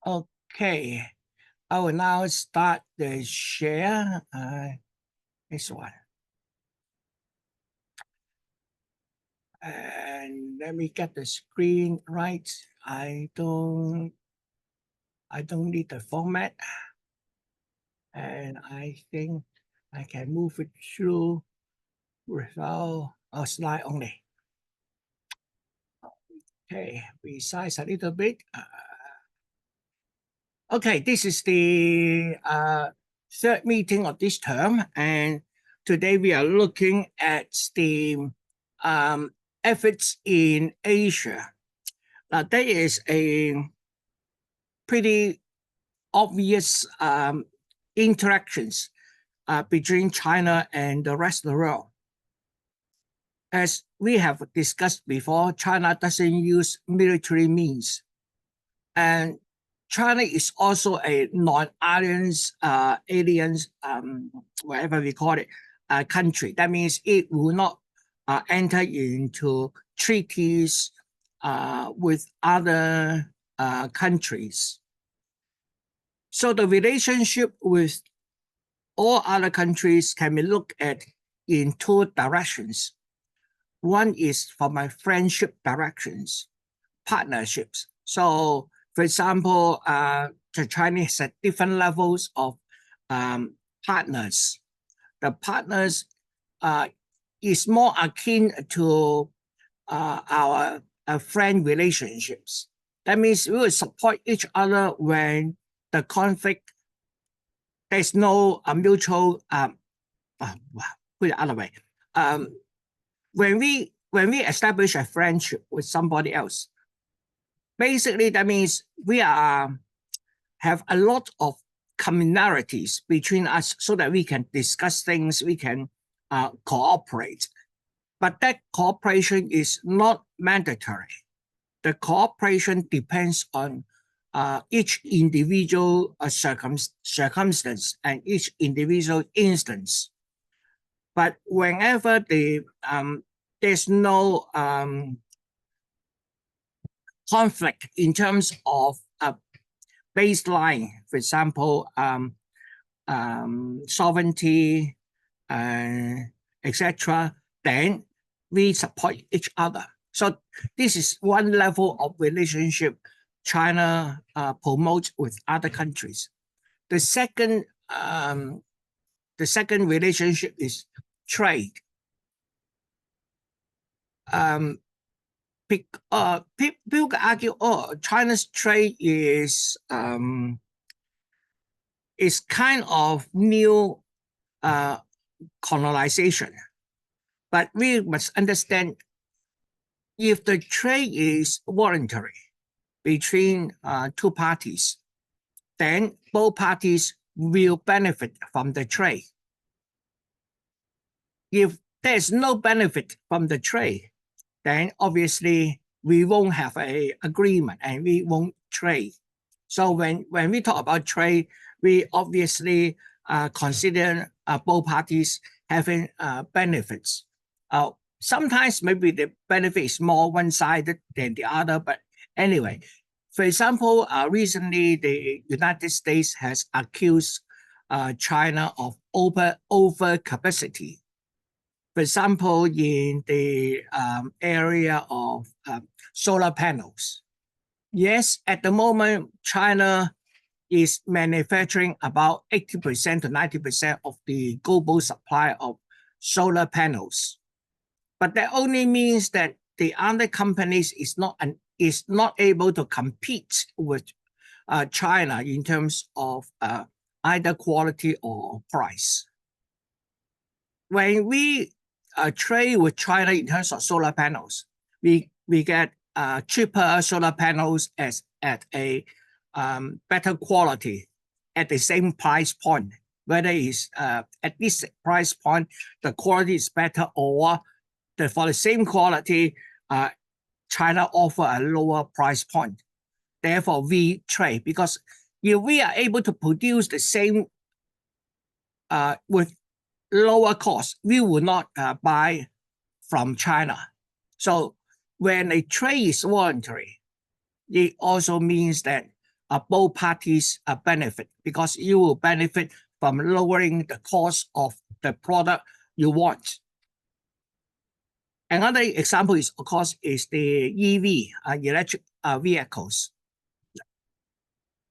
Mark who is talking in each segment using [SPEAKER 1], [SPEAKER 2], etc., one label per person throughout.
[SPEAKER 1] Okay, I will now start the share. This one. And let me get the screen right. I don't need the format. And I think I can move it through without a slide only. Okay, resize a little bit. Okay, this is the third meeting of this term, and today we are looking at the efforts in Asia. There is a pretty obvious interactions between China and the rest of the world. As we have discussed before, China doesn't use military means, and China is a non-alliance, whatever we call it, country. That means it will not enter into treaties with other countries. So the relationship with all other countries can be looked at in two directions. One is from a friendship directions, partnerships. So, for example, the Chinese had different levels of partners. The partners is more akin to our friend relationships. That means we will support each other when the conflict, there's no mutual, put it other way. When we establish a friendship with somebody else, basically that means we have a lot of commonalities between us so that we can discuss things, we can cooperate. But that cooperation is not mandatory. The cooperation depends on each individual circumstance and each individual instance. But whenever there's no conflict in terms of a baseline, for example, sovereignty, etc., then we support each other. So this is one level of relationship China promotes with other countries. The second relationship is trade. People argue, oh, China's trade is kind of new colonization. But we must understand, if the trade is voluntary between two parties, then both parties will benefit from the trade. If there's no benefit from the trade, then obviously we won't have an agreement and we won't trade. So when we talk about trade, we obviously consider both parties having benefits. Sometimes maybe the benefit is more one-sided than the other, but anyway, for example, recently the United States has accused China of overcapacity. For example, in the area of solar panels. Yes, at the moment, China is manufacturing about 80% to 90% of the global supply of solar panels. But that only means that the other companies is not able to compete with China in terms of either quality or price. When we trade with China in terms of solar panels, we get cheaper solar panels at a better quality at the same price point. Whether it's at this price point, the quality is better, or for the same quality, China offer a lower price point. Therefore, we trade, because if we are able to produce the same with lower cost, we will not buy from China. So when a trade is voluntary, it also means that both parties benefit, because you will benefit from lowering the cost of the product you want. Another example is, of course, is the EV, electric vehicles.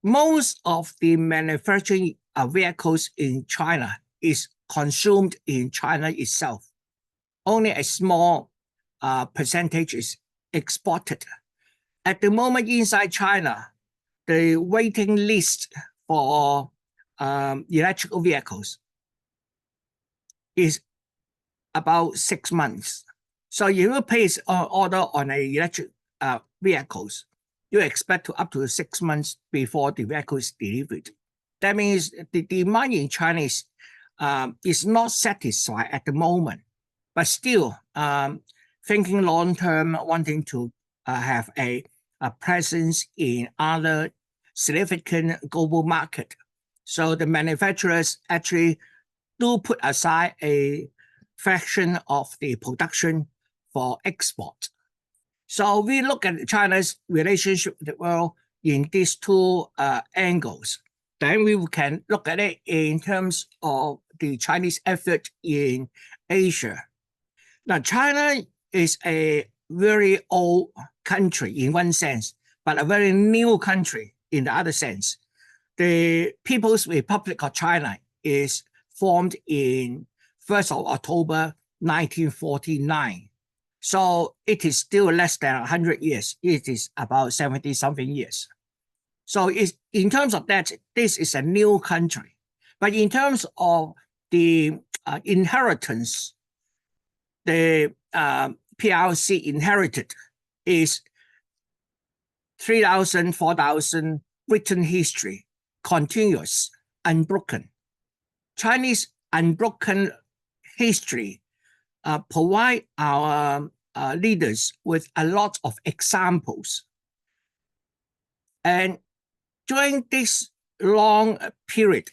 [SPEAKER 1] Most of the manufacturing vehicles in China is consumed in China itself. Only a small percentage is exported. At the moment, inside China, the waiting list for electrical vehicles is about 6 months. So if you place an order on a electric vehicles, you expect to up to 6 months before the vehicle is delivered. That means the demand in China is not satisfied at the moment, but still thinking long term, wanting to have a presence in other significant global market. So the manufacturers actually do put aside a fraction of the production for export. So we look at China's relationship with the world in these two angles. Then we can look at it in terms of the Chinese effort in Asia. Now, China is a very old country in one sense, but a very new country in the other sense. The People's Republic of China is formed in 1st of October 1949. So it is still less than 100 years. It is about 70-something years. So in terms of that, this is a new country. But in terms of the inheritance, the PRC inherited is 3,000, 4,000 written history, continuous, unbroken. Chinese unbroken history provide our leaders with a lot of examples. And during this long period,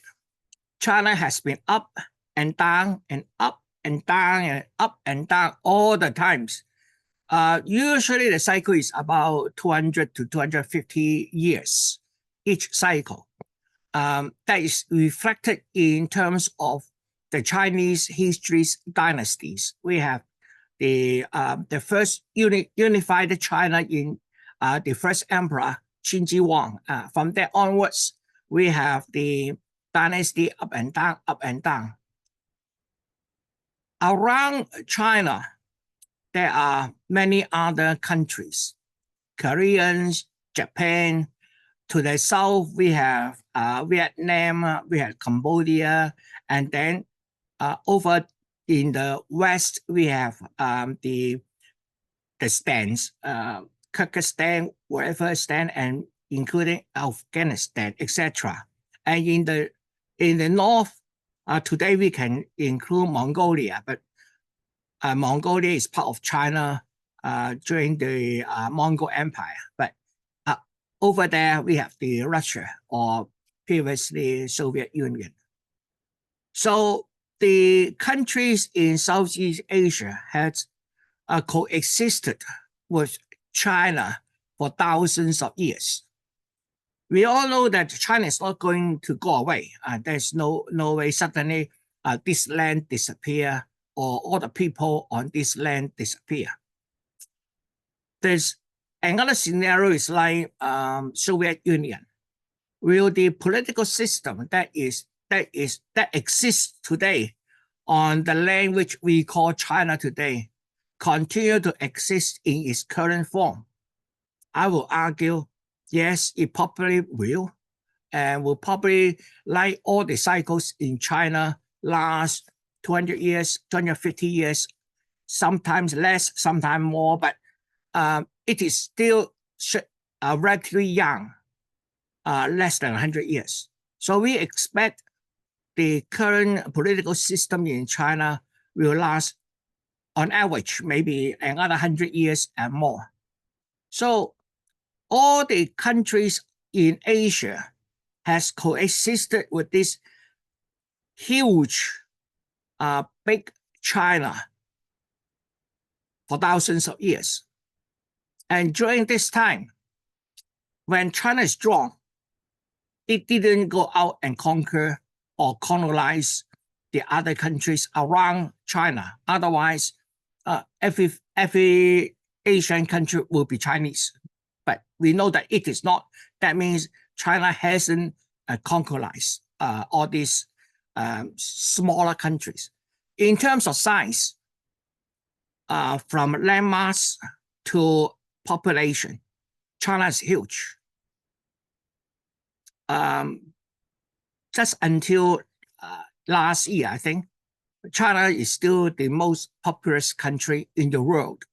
[SPEAKER 1] China has been up and down and up and down and up and down all the times. Usually the cycle is about 200 to 250 years, each cycle. That is reflected in terms of the Chinese history's dynasties. We have the first unified China in the first emperor, Qin Shi Huang. From there onwards, we have the dynasty up and down, up and down. Around China, there are many other countries, Koreans, Japan. To the south, we have Vietnam, we have Cambodia, and then over in the west, we have the stands, Kyrgyzstan, wherever stand, and including Afghanistan, etc. And in the north, today we can include Mongolia, but Mongolia is part of China during the Mongol Empire. But over there, we have the Russia, or previously Soviet Union. So the countries in Southeast Asia had coexisted with China for thousands of years. We all know that China is not going to go away. There's no way suddenly this land disappear, or all the people on this land disappear. There's another scenario is like Soviet Union. Will the political system that exists today on the land which we call China today continue to exist in its current form? I will argue, yes, it probably will, and will probably, like all the cycles in China, last 200 years, 250 years, sometimes less, sometimes more, but it is still relatively young, less than 100 years. So we expect the current political system in China will last, on average, maybe another 100 years and more. So all the countries in Asia has coexisted with this huge, big China for thousands of years. And during this time, when China is strong, It didn't go out and conquer or colonize the other countries around China. Otherwise, every Asian country will be Chinese. But we know that it is not. That means China hasn't colonized all these smaller countries. In terms of size, from landmass to population, China is huge. Just until last year, I think, China is still the most populous country in the world,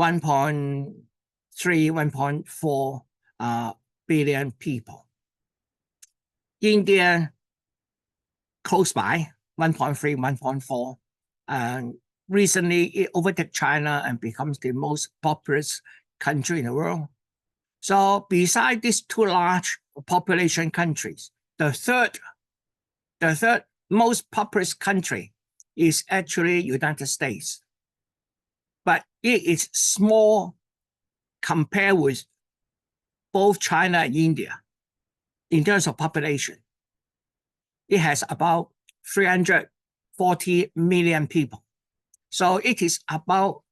[SPEAKER 1] 1.3, 1.4 billion people. India, close by, 1.3, 1.4. And recently, it overtook China and becomes the most populous country in the world. So besides these two large population countries, the third most populous country is actually United States. But it is small compared with both China and India in terms of population. It has about 340 million people. So it is about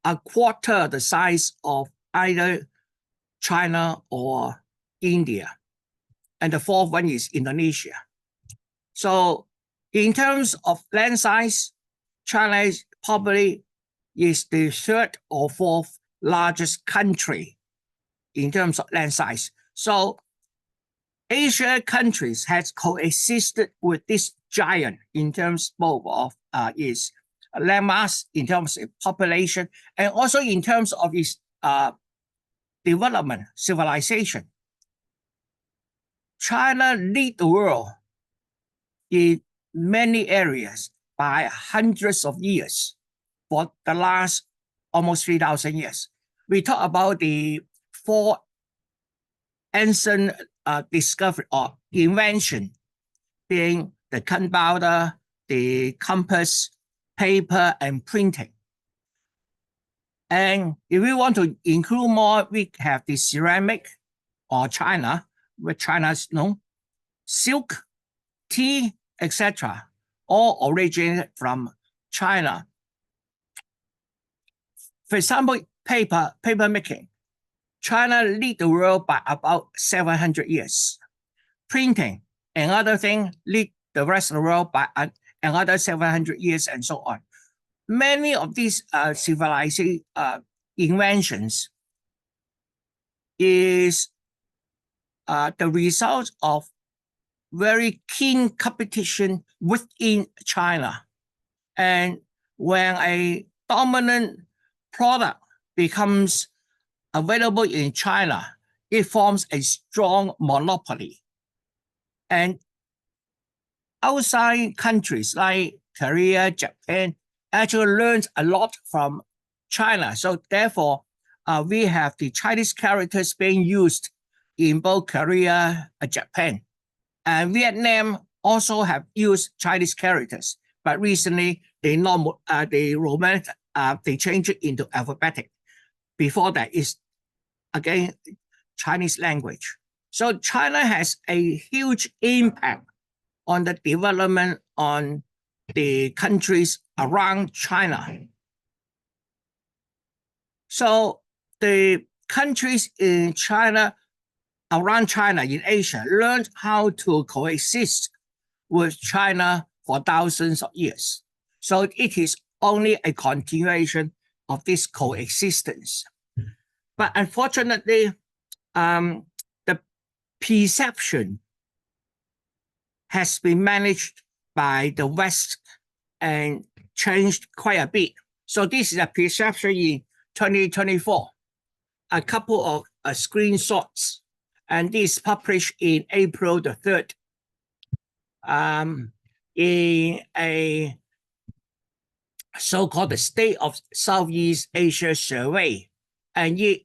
[SPEAKER 1] a quarter the size of either China or India. And the fourth one is Indonesia. So in terms of land size, China probably is the third or fourth largest country in terms of land size. So Asia countries has coexisted with this giant in terms both of its landmass, in terms of population, and also in terms of its development, civilization. China lead the world in many areas by hundreds of years for the last almost 3,000 years. We talk about the four ancient discovery or invention, being the gunpowder, the compass, paper, and printing. And if we want to include more, we have the ceramic or China, where China is known, silk, tea, etc., all originated from China. For example, paper making. China lead the world by about 700 years. Printing, another thing, lead the rest of the world by another 700 years, and so on. Many of these civilization inventions is the result of very keen competition within China. And when a dominant product becomes available in China, it forms a strong monopoly. And outside countries like Korea, Japan, actually learned a lot from China. So therefore, we have the Chinese characters being used in both Korea and Japan. And Vietnam also have used Chinese characters, but recently they change it into alphabetic. Before that is again Chinese language. So China has a huge impact on the development on the countries around China. So the countries in China, around China in Asia, learned how to coexist with China for thousands of years. So it is only a continuation of this coexistence. But unfortunately, the perception has been managed by the West and changed quite a bit. So this is a perception in 2024. A couple of screenshots, and this is published in April the 3rd in a so-called the State of Southeast Asia Survey. And it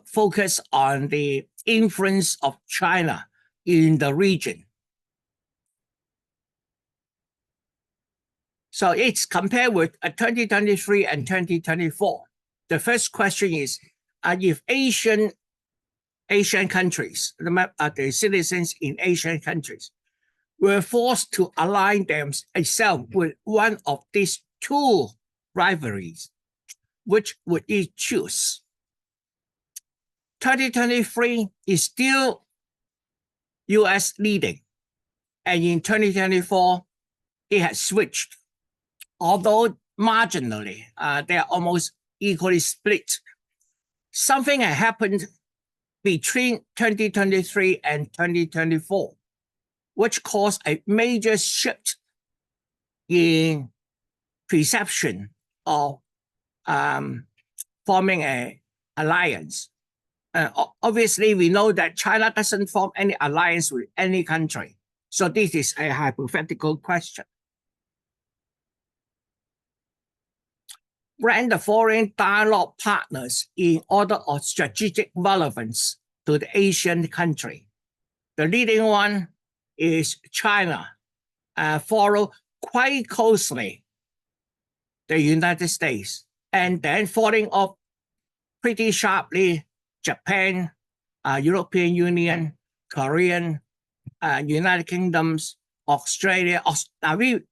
[SPEAKER 1] focused on the influence of China in the region. So it's compared with 2023 and 2024. The first question is, if Asian Asian countries, the citizens in Asian countries, were forced to align themselves with one of these two rivalries. Which would you choose? 2023 is still US leading, and in 2024, it has switched. Although marginally, they are almost equally split. Something had happened between 2023 and 2024, which caused a major shift in perception of forming an alliance. Obviously, we know that China doesn't form any alliance with any country. So this is a hypothetical question. Rank the foreign dialogue partners in order of strategic relevance to the Asian country. The leading one is China, followed quite closely the United States, and then falling off pretty sharply Japan, European Union, Korean, United Kingdoms, Australia.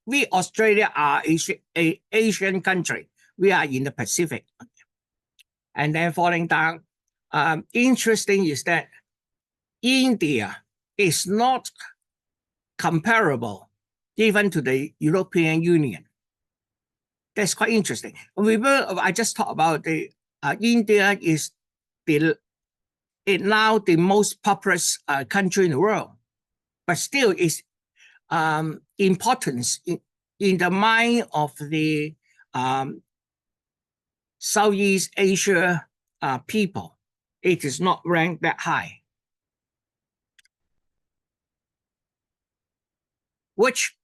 [SPEAKER 1] We Australia are an Asian country. We are in the Pacific. And then falling down. Interesting is that India is not comparable even to the European Union. That's quite interesting. I just talked about the India is now the most populous country in the world, but still its importance in the mind of the Southeast Asia people, it is not ranked that high. Which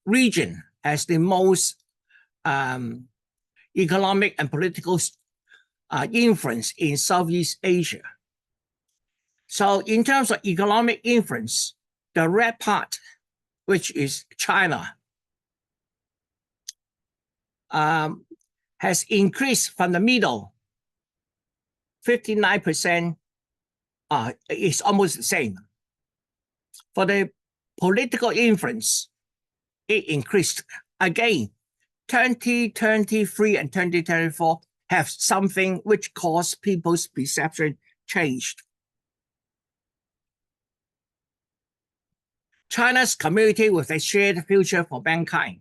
[SPEAKER 1] region has the most economic and political influence in Southeast Asia? So in terms of economic influence, the red part, which is China, has increased from the middle, 59%, is almost the same. For the political influence, it increased. Again, 2023 and 2024 have something which caused people's perception changed. China's community with a shared future for mankind.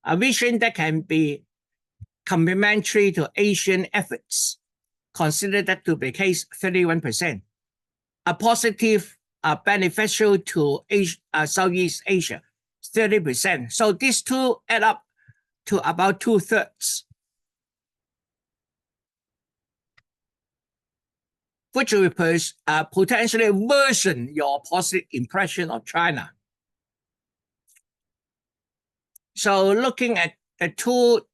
[SPEAKER 1] A vision that can be complementary to Asian efforts, considered that to be the case 31%. A positive, beneficial to Southeast Asia, 30%. So these two add up to about 2/3, which will potentially worsen your positive impression of China. So looking at the two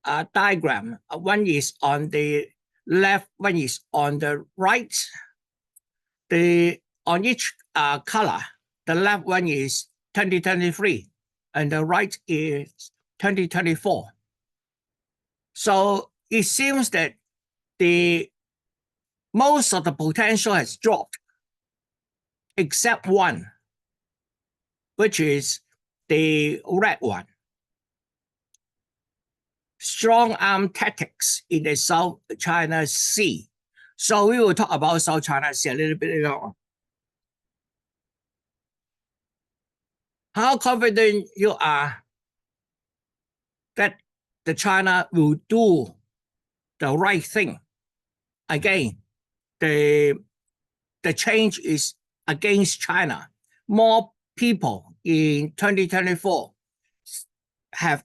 [SPEAKER 1] diagram, one is on the left, one is on the right. On each color, the left one is 2023, and the right is 2024. So it seems that most of the potential has dropped, except one, which is the red one. Strong arm tactics in the South China Sea. So we will talk about South China Sea a little bit later on. How confident you are that the China will do the right thing? Again, the change is against China. More people in 2024 have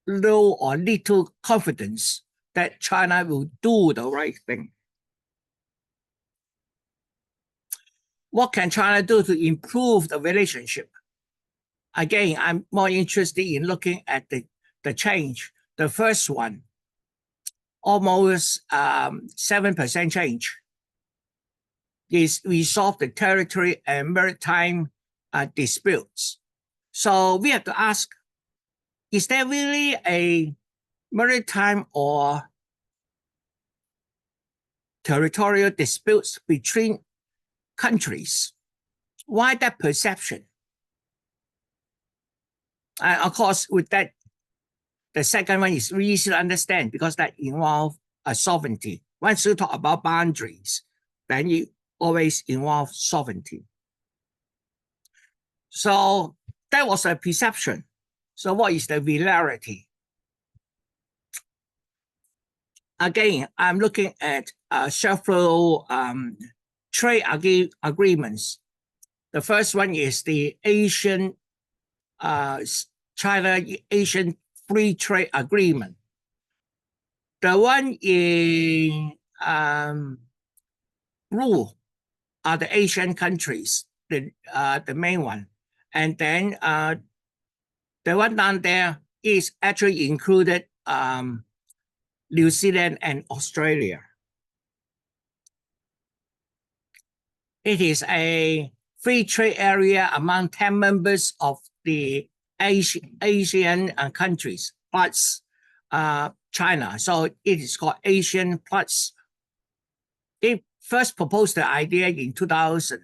[SPEAKER 1] low or little confidence that China will do the right thing. What can China do to improve the relationship? Again, I'm more interested in looking at the change. The first one, almost 7% change, is resolve the territory and maritime disputes. So we have to ask, is there really a maritime or territorial disputes between countries. Why that perception? Of course, with that, the second one is really easy to understand because that involves sovereignty. Once you talk about boundaries, then you always involve sovereignty. So that was a perception. So what is the reality? Again, I'm looking at several trade agreements. The first one is the China-Asian Free Trade Agreement. The one in blue are the Asian countries, the main one. And then the one down there is actually included New Zealand and Australia. It is a free trade area among 10 members of the Asian countries plus China. So it is called Asian Plus. They first proposed the idea in 2000,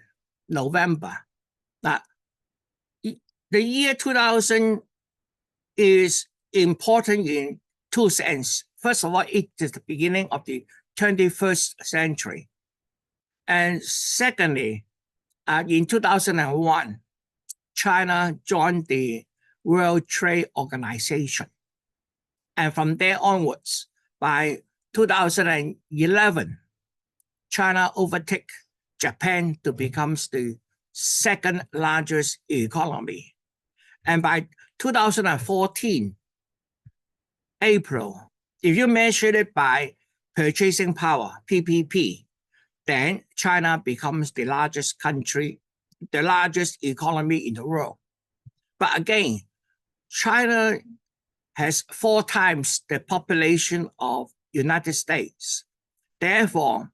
[SPEAKER 1] November. Now, the year 2000 is important in two senses. First of all, it is the beginning of the 21st century. And secondly, in 2001, China joined the World Trade Organization. And from there onwards, by 2011, China overtook Japan to become the second largest economy. And by 2014, April, if you measure it by purchasing power, PPP, then China becomes the largest country, the largest economy in the world. But again, China has 4 times the population of United States. Therefore,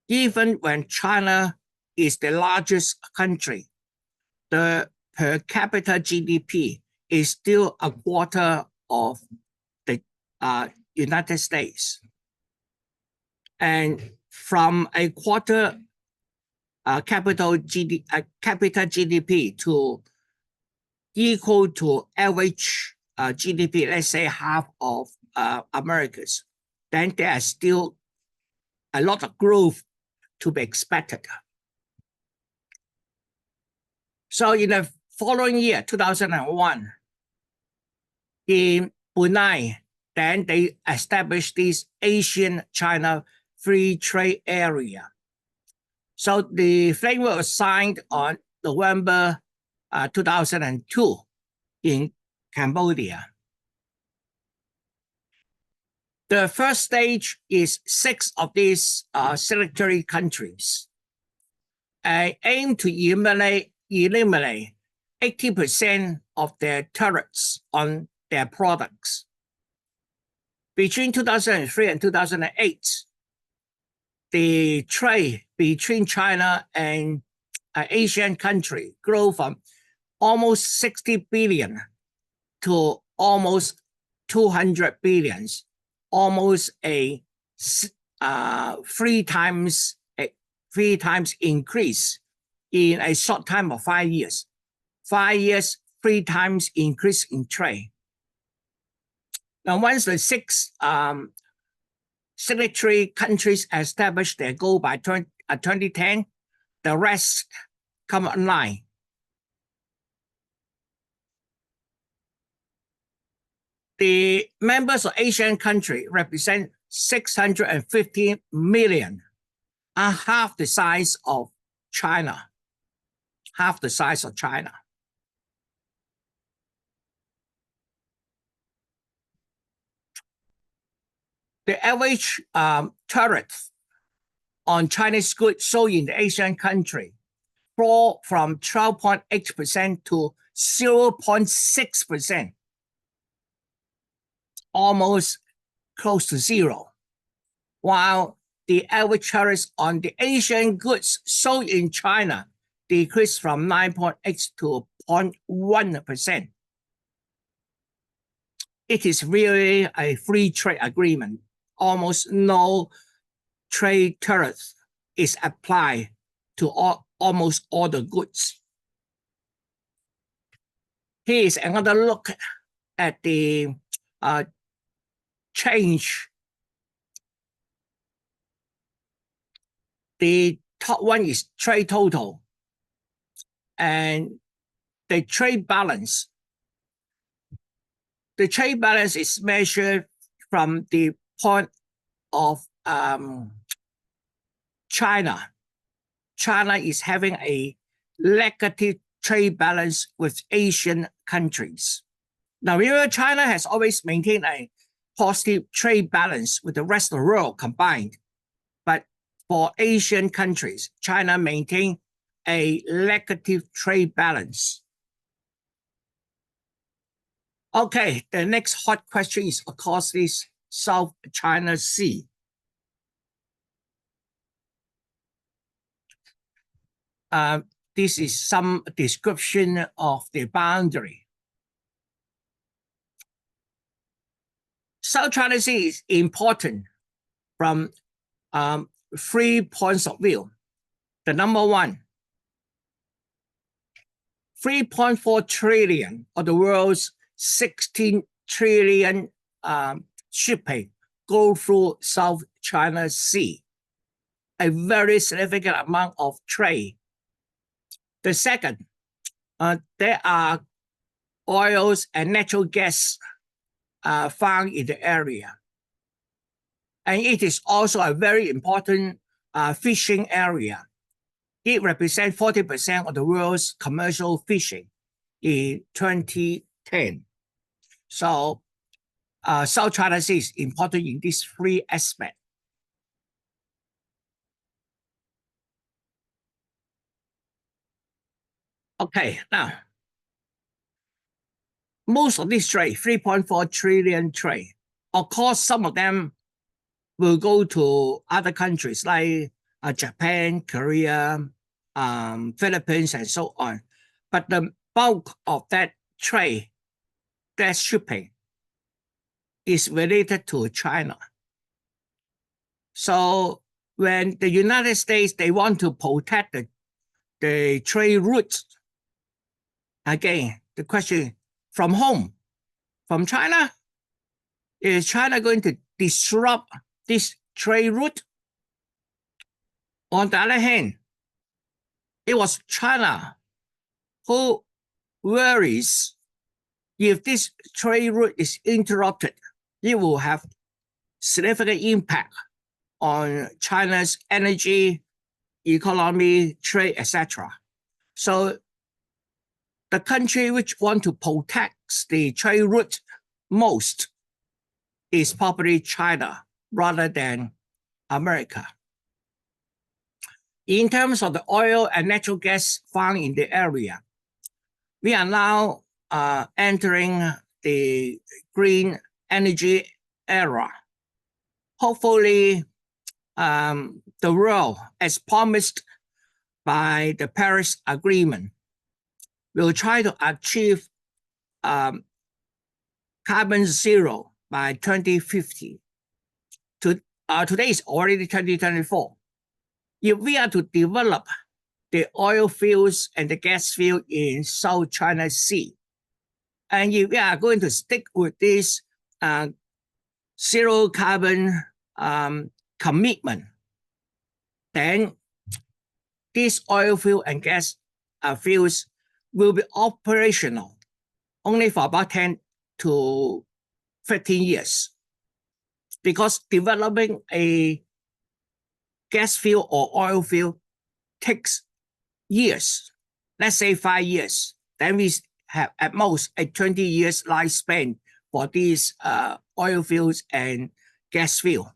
[SPEAKER 1] even when China is the largest country, the per capita GDP is still a quarter of the United States. And from a quarter capita GDP to equal to average GDP, let's say half of America's, then there is still a lot of growth to be expected. So in the following year, 2001, in Brunei, then they established this Asian-China Free Trade Area. So the framework was signed on November 2002 in Cambodia. The first stage is 6 of these signatory countries aim to eliminate 80% of their tariffs on their products. Between 2003 and 2008, the trade between China and Asian country grew from almost 60 billion to almost 200 billion, almost a 3 times increase in a short time of 5 years. 5 years, 3 times increase in trade. Now, once the 6 signatory countries established their goal by 2010, the rest come online. The members of Asian country represent 650 million, are half the size of China. Half the size of China. The average tariff on Chinese goods sold in the Asian country fall from 12.8% to 0.6%, almost close to zero, while the average tariff on the Asian goods sold in China decreased from 9.8% to 0.1%. it is really a free trade agreement. Almost no trade tariff is applied to almost all the goods. Here is another look at the change. The top one is trade total, and the trade balance. The trade balance is measured from the point of China. China is having a negative trade balance with Asian countries. Now, remember, China has always maintained a positive trade balance with the rest of the world combined. But for Asian countries, China maintained a negative trade balance. Okay, the next hot question is, of course, this South China Sea. This is some description of the boundary. South China Sea is important from 3 points of view. The number one, 3.4 trillion of the world's 16 trillion shipping go through South China Sea, a very significant amount of trade. The second, there are oils and natural gas found in the area. And it is also a very important fishing area. It represents 40% of the world's commercial fishing in 2010. So South China Sea is important in these 3 aspects. Okay, now, most of this trade, 3.4 trillion trade, of course, some of them will go to other countries like Japan, Korea, Philippines, and so on. But the bulk of that trade, that shipping, is related to China. So when the United States, they want to protect the trade routes, again, the question from home, from China, is China going to disrupt this trade route? On the other hand, it was China who worries if this trade route is interrupted, it will have significant impact on China's energy, economy, trade, etc. So the country which want to protect the trade route most is probably China rather than America. In terms of the oil and natural gas found in the area, we are now entering the green energy era. Hopefully, the world, as promised by the Paris Agreement, will try to achieve carbon zero by 2050. Today is already 2024. If we are to develop the oil fields and the gas field in South China Sea, and if we are going to stick with this zero carbon commitment, then these oil field and gas fields will be operational only for about 10 to 15 years. Because developing a gas field or oil field takes years, let's say 5 years. Then we have at most a 20 years lifespan for these oil fields and gas field.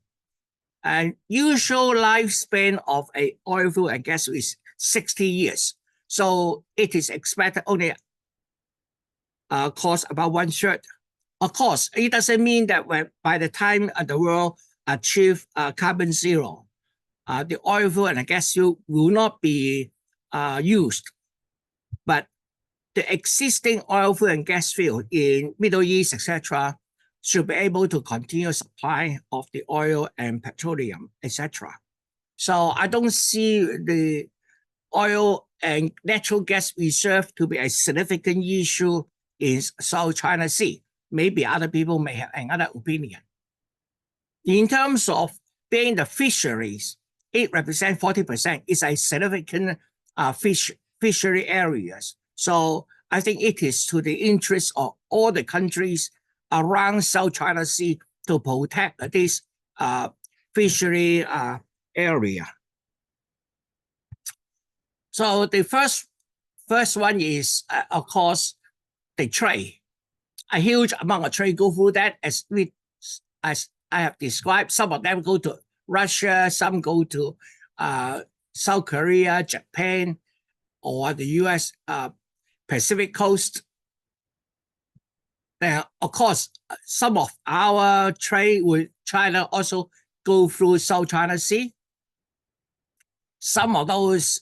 [SPEAKER 1] And usual lifespan of a oil field and gas field is 60 years. So it is expected only cost about 1/3. Of course, it doesn't mean that by the time the world achieve carbon zero, the oil field and the gas field will not be used. But the existing oil field and gas field in Middle East, etc., should be able to continue supply of the oil and petroleum, etc. So I don't see the oil and natural gas reserve to be a significant issue in South China Sea. Maybe other people may have another opinion. In terms of being the fisheries, it represents 40%. It's a significant fishery areas. So I think it is to the interest of all the countries around South China Sea to protect this fishery area. So the first one is, of course, the trade. A huge amount of trade go through that, as I have described. Some of them go to Russia, some go to South Korea, Japan, or the U.S. Pacific coast. Now, of course, some of our trade with China also go through South China Sea. Some of those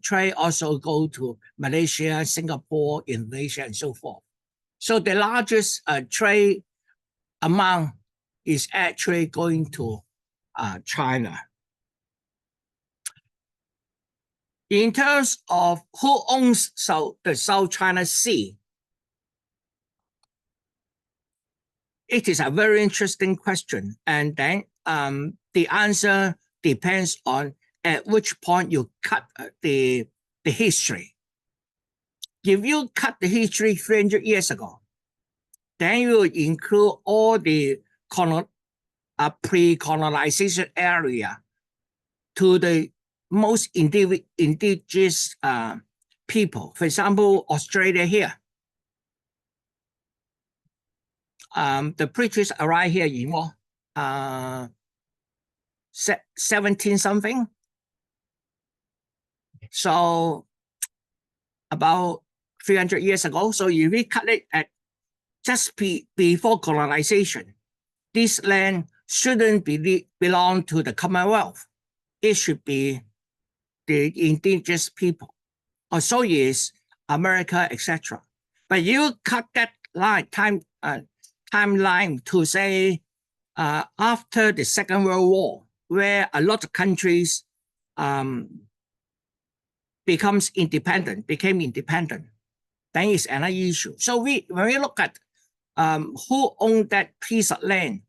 [SPEAKER 1] trade also go to Malaysia, Singapore, Indonesia, and so forth. So the largest trade amount is actually going to China. In terms of who owns the South China Sea, it is a very interesting question. And then the answer depends on at which point you cut the history. If you cut the history 300 years ago, then you will include all the pre-colonization area to the most indigenous people. For example, Australia here. The British arrived here in 17 something. So about 300 years ago. So if we cut it at just before colonization, this land shouldn't belong to the Commonwealth. It should be the indigenous people. Or so is America, etc. But you cut that timeline to say after the Second World War, where a lot of countries became independent, then it's another issue. So when we look at who owned that piece of land,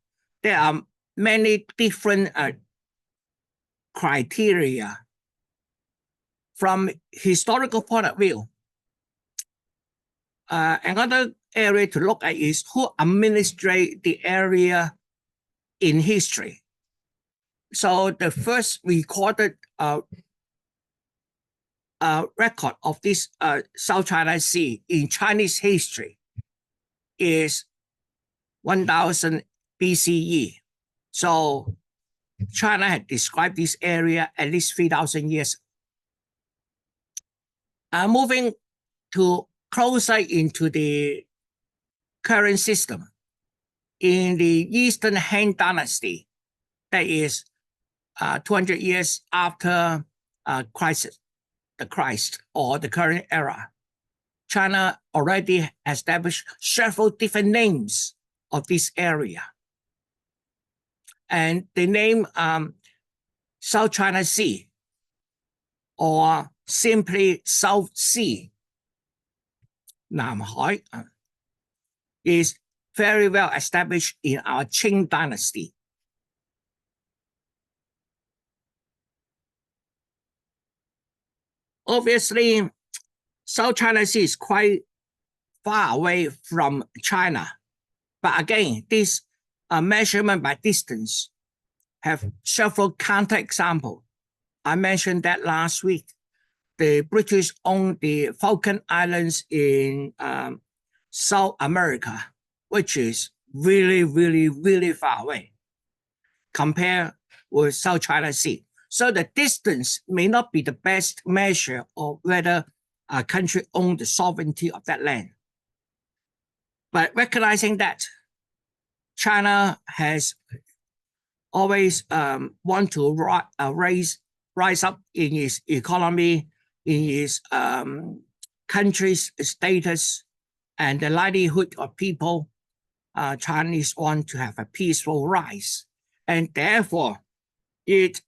[SPEAKER 1] there are many different criteria. From historical point of view, another area to look at is who administrate the area in history. So the first recorded record of this South China Sea in Chinese history is 1000 BCE. So China had described this area at least 3,000 years. Moving to closer into the current system, in the Eastern Han Dynasty, that is 200 years after the Christ or the current era, China already established several different names of this area. And the name South China Sea, or simply South Sea, Namhai, is very well established in our Qing Dynasty. Obviously, South China Sea is quite far away from China. But again, this measurement by distance have several counterexamples. I mentioned that last week. The British own the Falkland Islands in South America, which is really, really, really far away compared with South China Sea. So the distance may not be the best measure of whether a country owns the sovereignty of that land. But recognizing that China has always want to rise up in its economy, in its country's status, and the livelihood of people, Chinese want to have a peaceful rise, and therefore it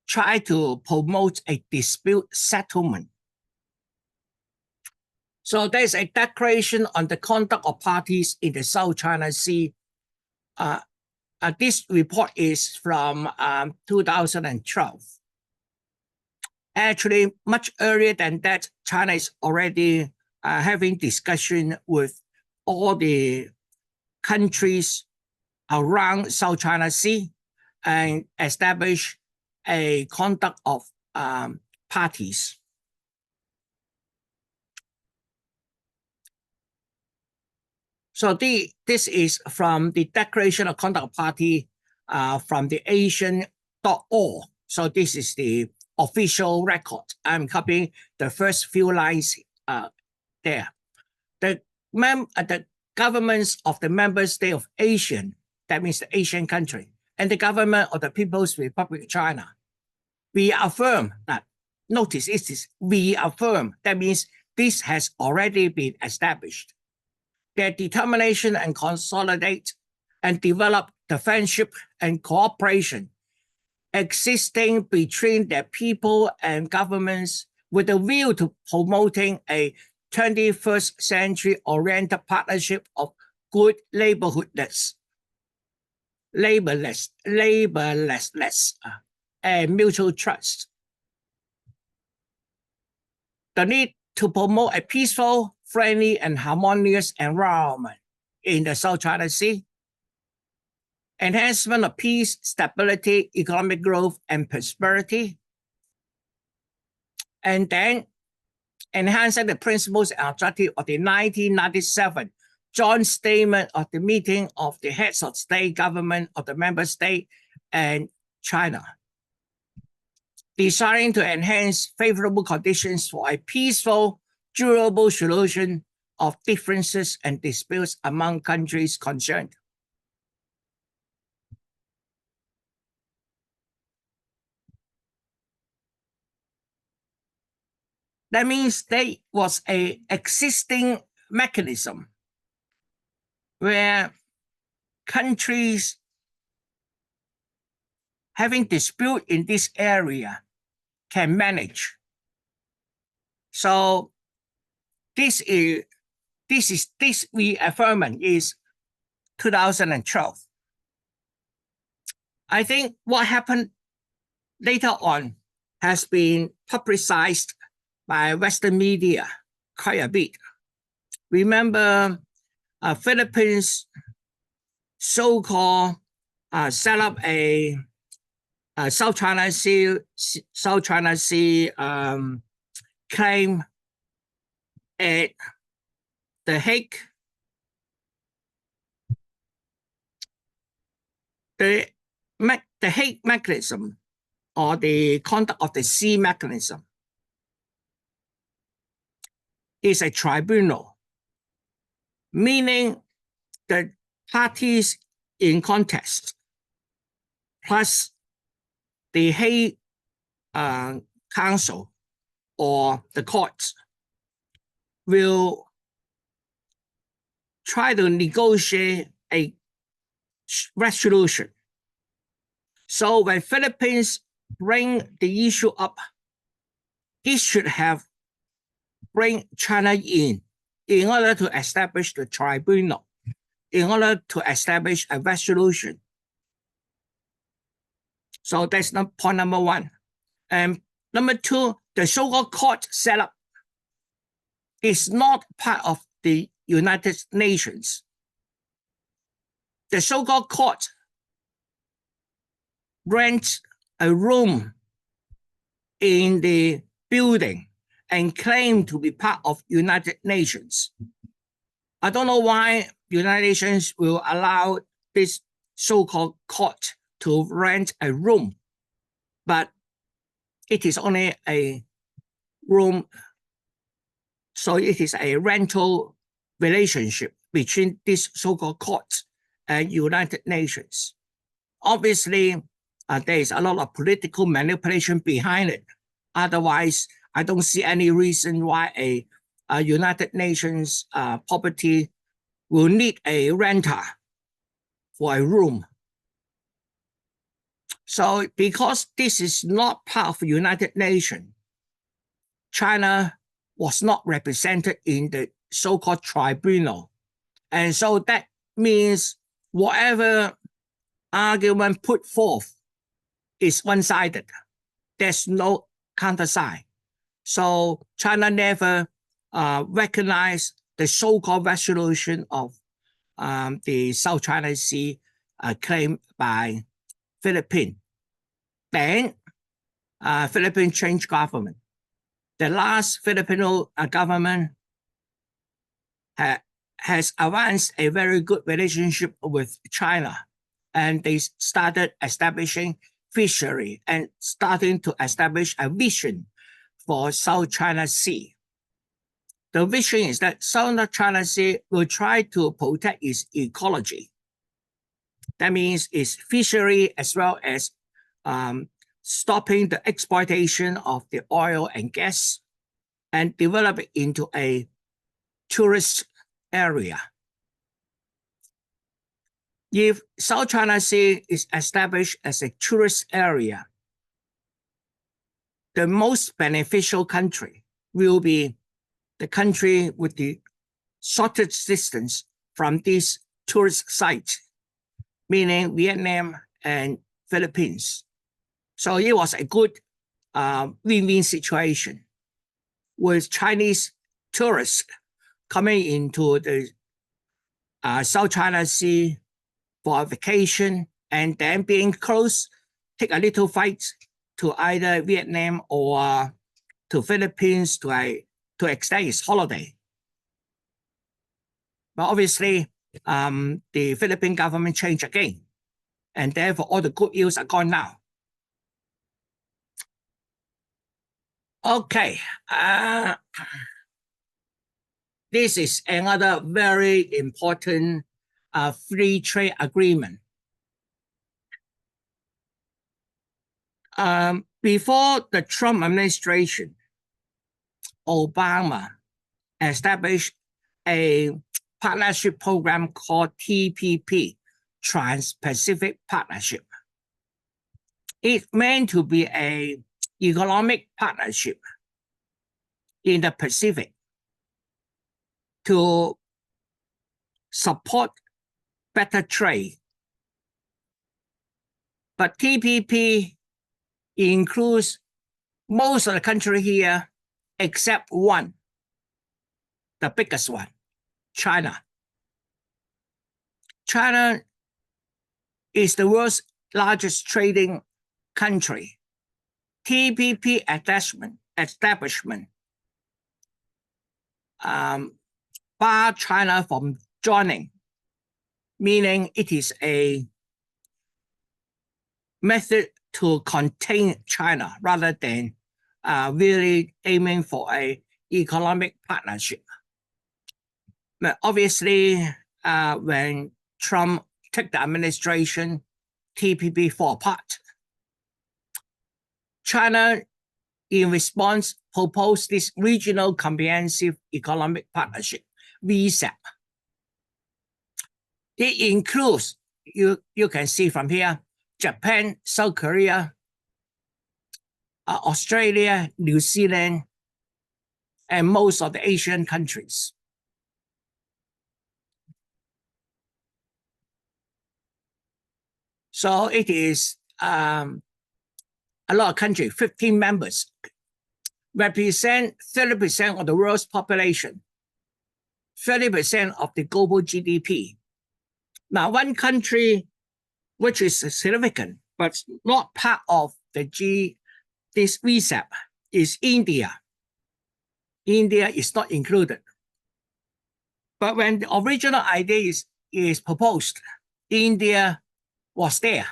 [SPEAKER 1] tried to promote a dispute settlement. So there's a declaration on the conduct of parties in the South China Sea. This report is from 2012. Actually, much earlier than that, China is already having discussion with all the countries around South China Sea and establish a conduct of parties. So this is from the Declaration of Conduct of Party from the Asian.org. So this is the official record. I'm copying the first few lines there. The governments of the member state of ASEAN, that means the Asian country, and the government of the People's Republic of China, we affirm that, notice it is we affirm, that means this has already been established, their determination and consolidate and develop the friendship and cooperation existing between their people and governments with a view to promoting a 21st century oriented partnership of good laborlessness, and mutual trust. The need to promote a peaceful, friendly, and harmonious environment in the South China Sea. Enhancement of peace, stability, economic growth, and prosperity. And then enhancing the principles and objectives of the 1997 joint statement of the meeting of the heads of state government of the member state and China, desiring to enhance favorable conditions for a peaceful, durable solution of differences and disputes among countries concerned. That means there was an existing mechanism where countries having dispute in this area can manage. So this reaffirmation is 2012. I think what happened later on has been publicized by Western media quite a bit. Remember, Philippines so-called set up a South China Sea claim at The Hague. The Hague mechanism, or the conduct of the sea mechanism, is a tribunal, meaning the parties in contest plus the Hague Council or the courts will try to negotiate a resolution. So when Philippines bring the issue up, it should have bring China in order to establish the tribunal, in order to establish a resolution. So that's point number one. And number two, the so-called court setup is not part of the United Nations. The so-called court rents a room in the building and claim to be part of United Nations. I don't know why United Nations will allow this so-called court to rent a room, but it is only a room, so it is a rental relationship between this so-called court and United Nations. Obviously, there is a lot of political manipulation behind it. Otherwise, I don't see any reason why a United Nations property will need a renter for a room. So because this is not part of the United Nations, China was not represented in the so-called tribunal. And so that means whatever argument put forth is one-sided. There's no counter-side. So China never recognized the so-called resolution of the South China Sea claim by Philippines. Then Philippines changed government. The last Filipino government has advanced a very good relationship with China, and they started establishing fishery and starting to establish a vision for South China Sea. The vision is that South China Sea will try to protect its ecology. That means its fishery as well as stopping the exploitation of the oil and gas and develop it into a tourist area. If South China Sea is established as a tourist area, the most beneficial country will be the country with the shortest distance from these tourist sites, meaning Vietnam and Philippines. So it was a good win-win situation with Chinese tourists coming into the South China Sea for a vacation and then being close, take a little flight to either Vietnam or to Philippines to extend his holiday. But obviously, the Philippine government changed again, and therefore all the good years are gone now. Okay, this is another very important free trade agreement. Before the Trump administration, Obama established a partnership program called TPP, Trans-Pacific Partnership. It's meant to be an economic partnership in the Pacific to support better trade. But TPP includes most of the country here except one, the biggest one, China. China is the world's largest trading country. TPP establishment bar China from joining, meaning it is a method to contain China rather than really aiming for an economic partnership. But obviously, when Trump took the administration, TPP fall apart. China, in response, proposed this Regional Comprehensive Economic Partnership, RCEP. It includes, you can see from here, Japan, South Korea, Australia, New Zealand, and most of the Asian countries. So it is a lot of countries, 15 members, represent 30% of the world's population, 30% of the global GDP. Now, one country which is significant but not part of this RCEP is India. India is not included. But when the original idea is proposed, India was there.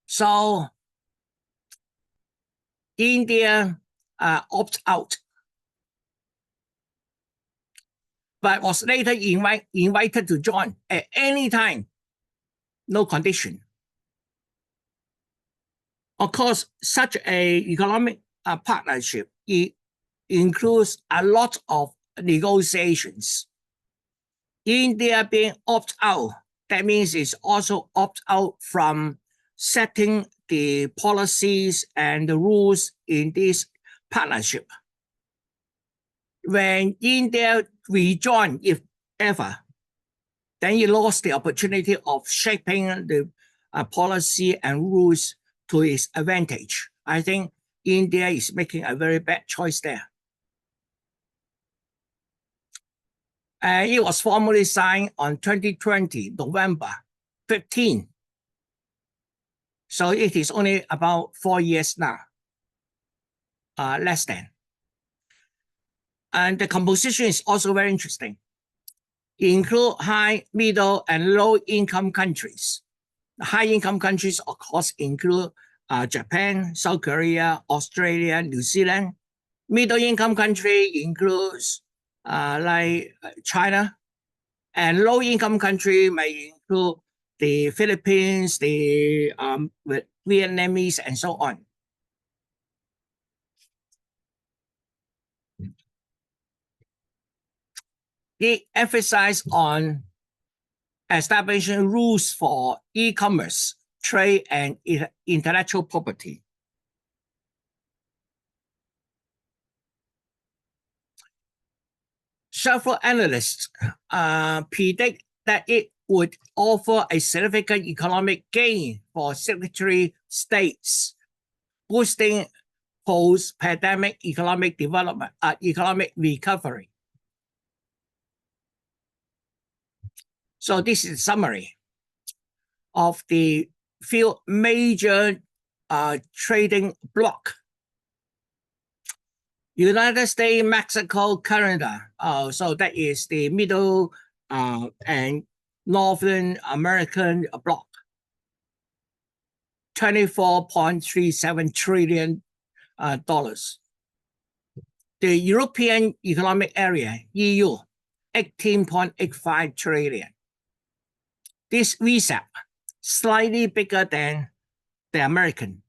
[SPEAKER 1] So India opted out, but was later invited to join at any time, no condition. Of course, such an economic partnership, it includes a lot of negotiations. India being opted out That means it's also opt out from setting the policies and the rules in this partnership. When India rejoined, if ever, then it lost the opportunity of shaping the policy and rules to its advantage. I think India is making a very bad choice there. It was formally signed on 2020, November 15. So it is only about 4 years now, less than. And the composition is also very interesting. It includes high, middle, and low-income countries. High-income countries, of course, include Japan, South Korea, Australia, New Zealand. Middle-income country includes like China, and low-income country may include the Philippines, the Vietnamese, and so on. It emphasized on establishing rules for e-commerce, trade, and intellectual property. Several analysts predict that it would offer a significant economic gain for signatory states, boosting post-pandemic economic development, economic recovery. So this is a summary of the few major trading bloc. United States, Mexico, Canada. So that is the middle and Northern American bloc. $24.37 trillion. The European Economic Area, EU, 18.85 trillion. This RCEP, slightly bigger than the American,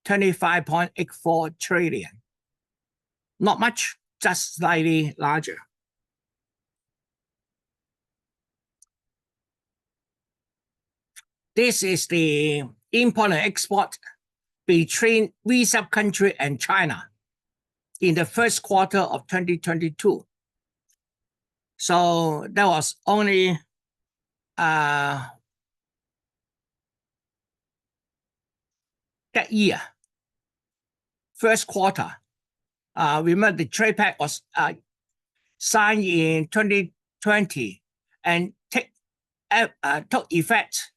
[SPEAKER 1] 25.84 trillion. Not much, just slightly larger. This is the import and export between RCEP country and China in the first quarter of 2022. So that was only that year, first quarter. Remember the trade pact was signed in 2020 and took effect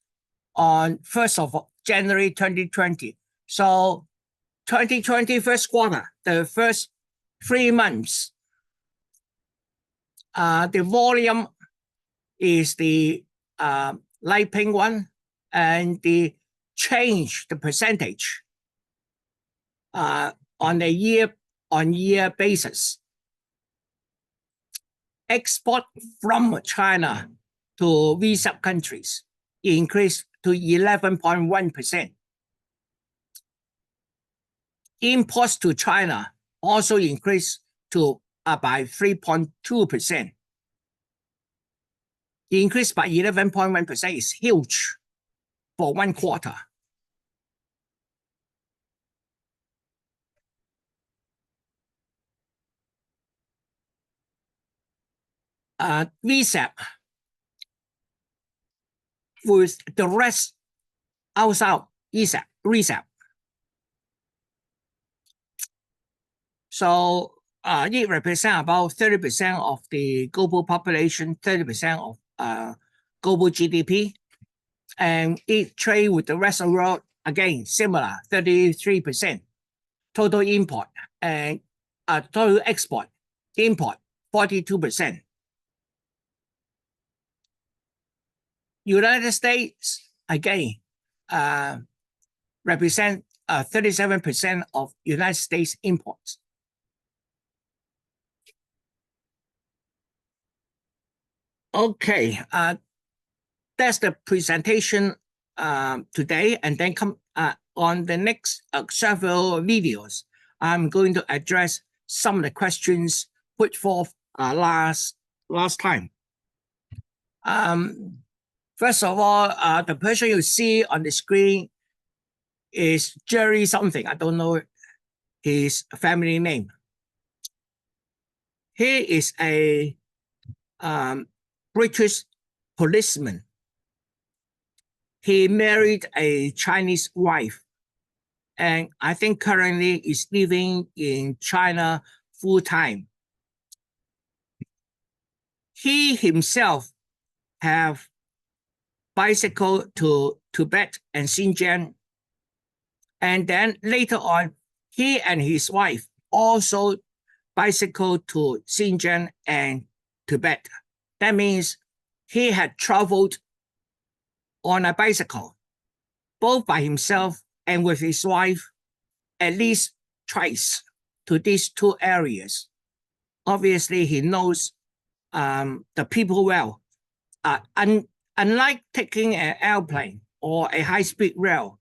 [SPEAKER 1] on 1st of January 2020. So 2020 first quarter, the first 3 months, the volume is the light pink one, and the change, the percentage on a year-on-year basis. Export from China to RCEP countries increased to 11.1%. Imports to China also increased to by 3.2%. The increase by 11.1% is huge for 1 quarter. RCEP with the rest outside RCEP. So it represents about 30% of the global population, 30% of global GDP, and it trade with the rest of the world, again, similar, 33%. Total import and total export, import, 42%. United States, again, represent 37% of United States imports. Okay, that's the presentation today, and then come on the next several videos, I'm going to address some of the questions put forth last time. First of all, the person you see on the screen is Jerry something. I don't know his family name. He is a British policeman. He married a Chinese wife, and I think currently is living in China full time. He himself have bicycle to Tibet and Xinjiang, and then later on, he and his wife also bicycle to Xinjiang and Tibet. That means he had traveled on a bicycle, both by himself and with his wife, at least twice to these two areas. Obviously, he knows the people well. Unlike taking an airplane or a high-speed rail,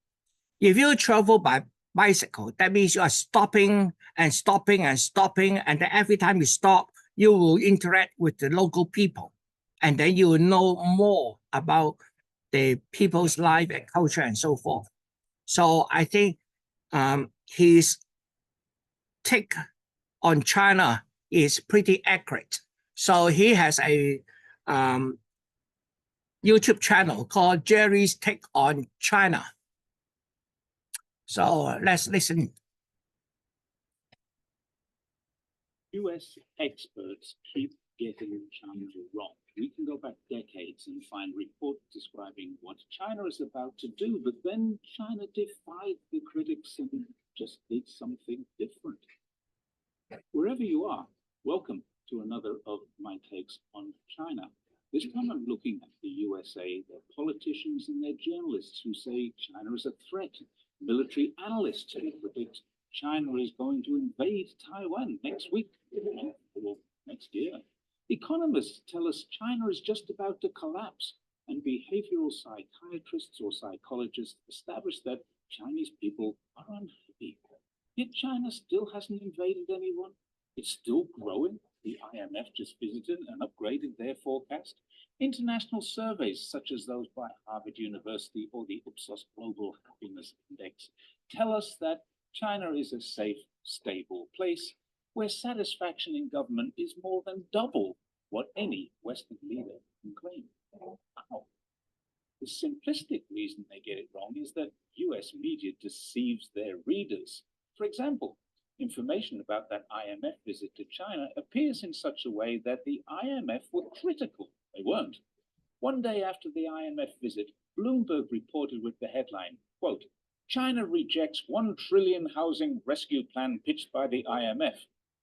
[SPEAKER 1] if you travel by bicycle, that means you are stopping and stopping and stopping, and then every time you stop, you will interact with the local people, and then you will know more about the people's life and culture and so forth. So I think his take on China is pretty accurate. So he has a YouTube channel called Jerry's Take on China. So let's listen.
[SPEAKER 2] US experts keep getting China wrong. We can go back decades and find reports describing what China is about to do, but then China defied the critics and just did something different. Wherever you are, welcome to another of my takes on China. This time I'm looking at the USA, their politicians and their journalists who say China is a threat, military analysts who predict China is going to invade Taiwan next week or next year. Economists tell us China is just about to collapse, and behavioral psychiatrists or psychologists establish that Chinese people are unhappy. Yet China still hasn't invaded anyone. It's still growing. The IMF just visited and upgraded their forecast. International surveys, such as those by Harvard University or the Ipsos Global Happiness Index, tell us that China is a safe, stable place where satisfaction in government is more than double what any Western leader can claim. Wow. The simplistic reason they get it wrong is that US media deceives their readers. For example, information about that IMF visit to China appears in such a way that the IMF were critical. They weren't. One day after the IMF visit, Bloomberg reported with the headline, quote, China rejects $1 trillion housing rescue plan pitched by the IMF,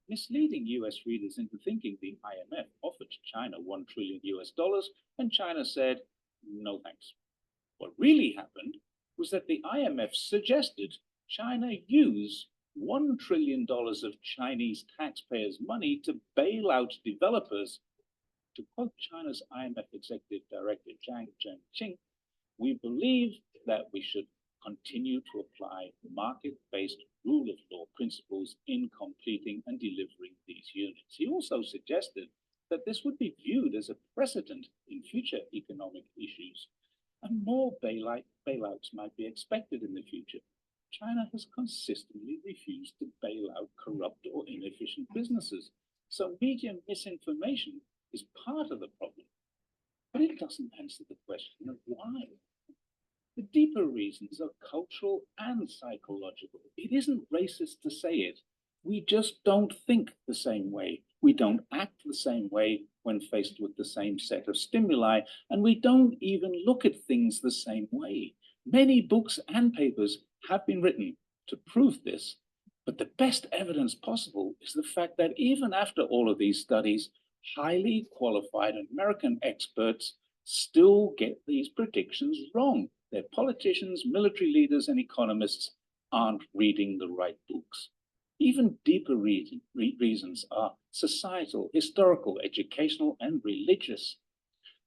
[SPEAKER 2] misleading US readers into thinking the IMF offered China $1 trillion and China said, no thanks. What really happened was that the IMF suggested China use $1 trillion of Chinese taxpayers' money to bail out developers. To quote China's IMF Executive Director Zhang Zhengqing, we believe that we should continue to apply market-based rule of law principles in completing and delivering these units. He also suggested that this would be viewed as a precedent in future economic issues, and more bailouts might be expected in the future. China has consistently refused to bail out corrupt or inefficient businesses, so media misinformation is part of the problem, but it doesn't answer the question of why. The deeper reasons are cultural and psychological. It isn't racist to say it. We just don't think the same way. We don't act the same way when faced with the same set of stimuli, and we don't even look at things the same way. Many books and papers have been written to prove this, but the best evidence possible is the fact that even after all of these studies, highly qualified American experts still get these predictions wrong. Their politicians, military leaders, and economists aren't reading the right books. Even deeper reasons are societal, historical, educational, and religious.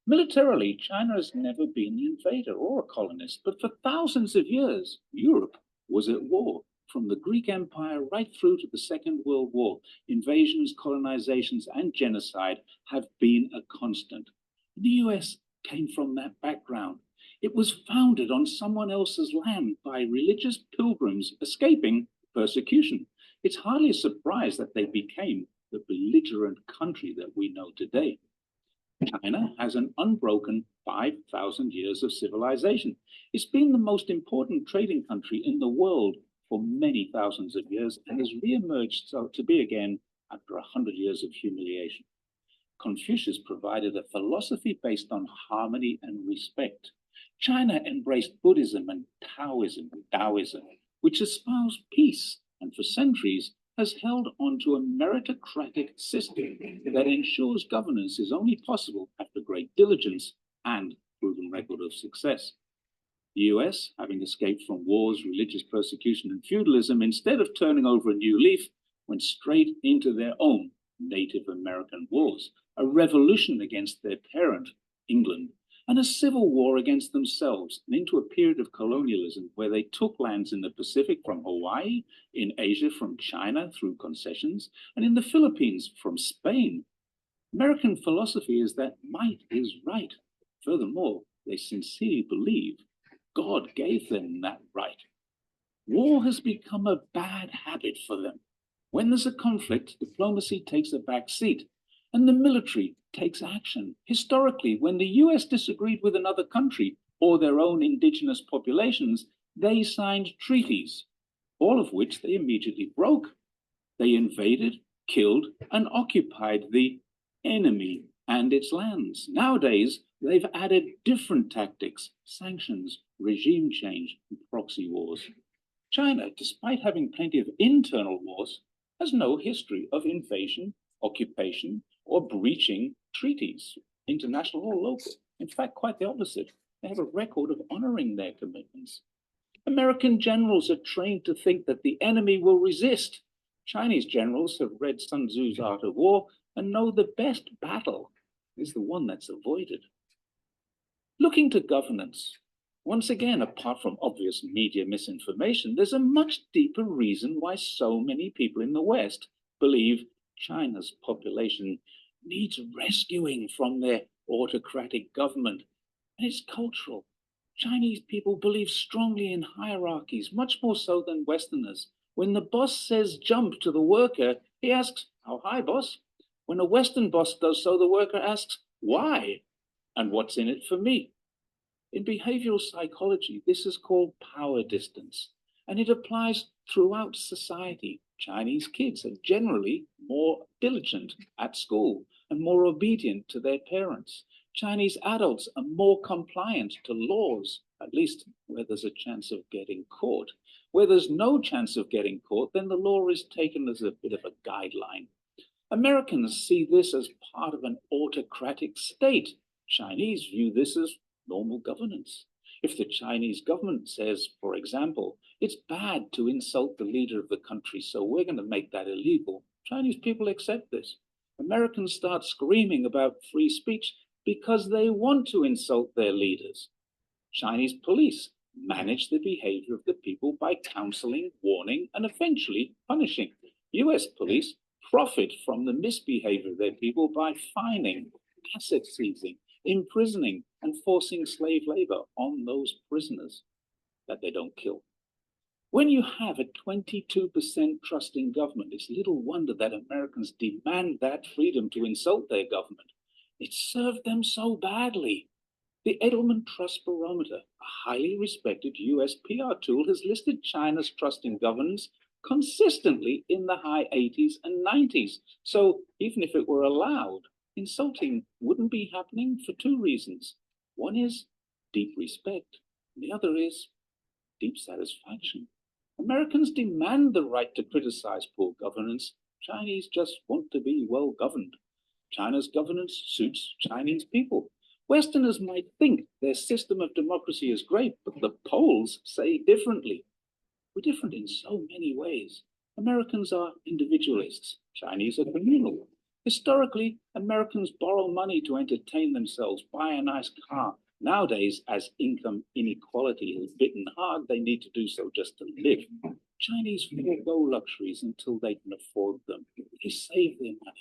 [SPEAKER 2] Militarily, China has never been an invader or a colonist, but for thousands of years, Europe was at war. From the Greek Empire right through to the Second World War, invasions, colonizations, and genocide have been a constant. The US came from that background. It was founded on someone else's land by religious pilgrims escaping persecution. It's hardly a surprise that they became the belligerent country that we know today. China has an unbroken 5,000 years of civilization. It's been the most important trading country in the world for many thousands of years and has re-emerged to be again after 100 years of humiliation. Confucius provided a philosophy based on harmony and respect. China embraced Buddhism and Taoism, which espoused peace, and for centuries has held on to a meritocratic system that ensures governance is only possible after great diligence and proven record of success. The US, having escaped from wars, religious persecution, and feudalism, instead of turning over a new leaf, went straight into their own Native American wars, a revolution against their parent, England, and a civil war against themselves, and into a period of colonialism where they took lands in the Pacific from Hawaii, in Asia from China through concessions, and in the Philippines from Spain. American philosophy is that might is right. Furthermore, they sincerely believe God gave them that right. War has become a bad habit for them. When there's a conflict, diplomacy takes a back seat, and the military takes action. Historically, when the US disagreed with another country or their own indigenous populations, they signed treaties, all of which they immediately broke. They invaded, killed, and occupied the enemy and its lands. Nowadays, they've added different tactics: sanctions, regime change, and proxy wars. China, despite having plenty of internal wars, has no history of invasion, occupation, or breaching treaties, international or local. In fact, quite the opposite. They have a record of honoring their commitments. American generals are trained to think that the enemy will resist. Chinese generals have read Sun Tzu's Art of War and know the best battle is the one that's avoided. Looking to governance, once again, apart from obvious media misinformation, there's a much deeper reason why so many people in the West believe China's population needs rescuing from their autocratic government, and it's cultural. Chinese people believe strongly in hierarchies, much more so than Westerners. When the boss says jump to the worker, he asks, "How high, boss?" When a Western boss does so, the worker asks, "Why? And what's in it for me?" In behavioral psychology, this is called power distance, and it applies throughout society. Chinese kids are generally more diligent at school and more obedient to their parents. Chinese adults are more compliant to laws, at least where there's a chance of getting caught. Where there's no chance of getting caught, then the law is taken as a bit of a guideline. Americans see this as part of an autocratic state. Chinese view this as normal governance. If the Chinese government says, for example, it's bad to insult the leader of the country, so we're going to make that illegal, Chinese people accept this. Americans start screaming about free speech because they want to insult their leaders. Chinese police manage the behavior of the people by counseling, warning, and eventually punishing. US police profit from the misbehavior of their people by fining, asset seizing, imprisoning, and forcing slave labor on those prisoners that they don't kill. When you have a 22% trust in government, it's little wonder that Americans demand that freedom to insult their government. It served them so badly. The Edelman Trust Barometer, a highly respected US PR tool, has listed China's trust in governance consistently in the high 80s and 90s. So even if it were allowed, insulting wouldn't be happening for two reasons. One is deep respect, and the other is deep satisfaction. Americans demand the right to criticize poor governance. Chinese just want to be well governed. China's governance suits Chinese people. Westerners might think their system of democracy is great, but the polls say differently. We're different in so many ways. Americans are individualists. Chinese are communal. Historically, Americans borrow money to entertain themselves, buy a nice car. Nowadays, as income inequality has bitten hard, they need to do so just to live. Chinese forego luxuries until they can afford them. They save their money.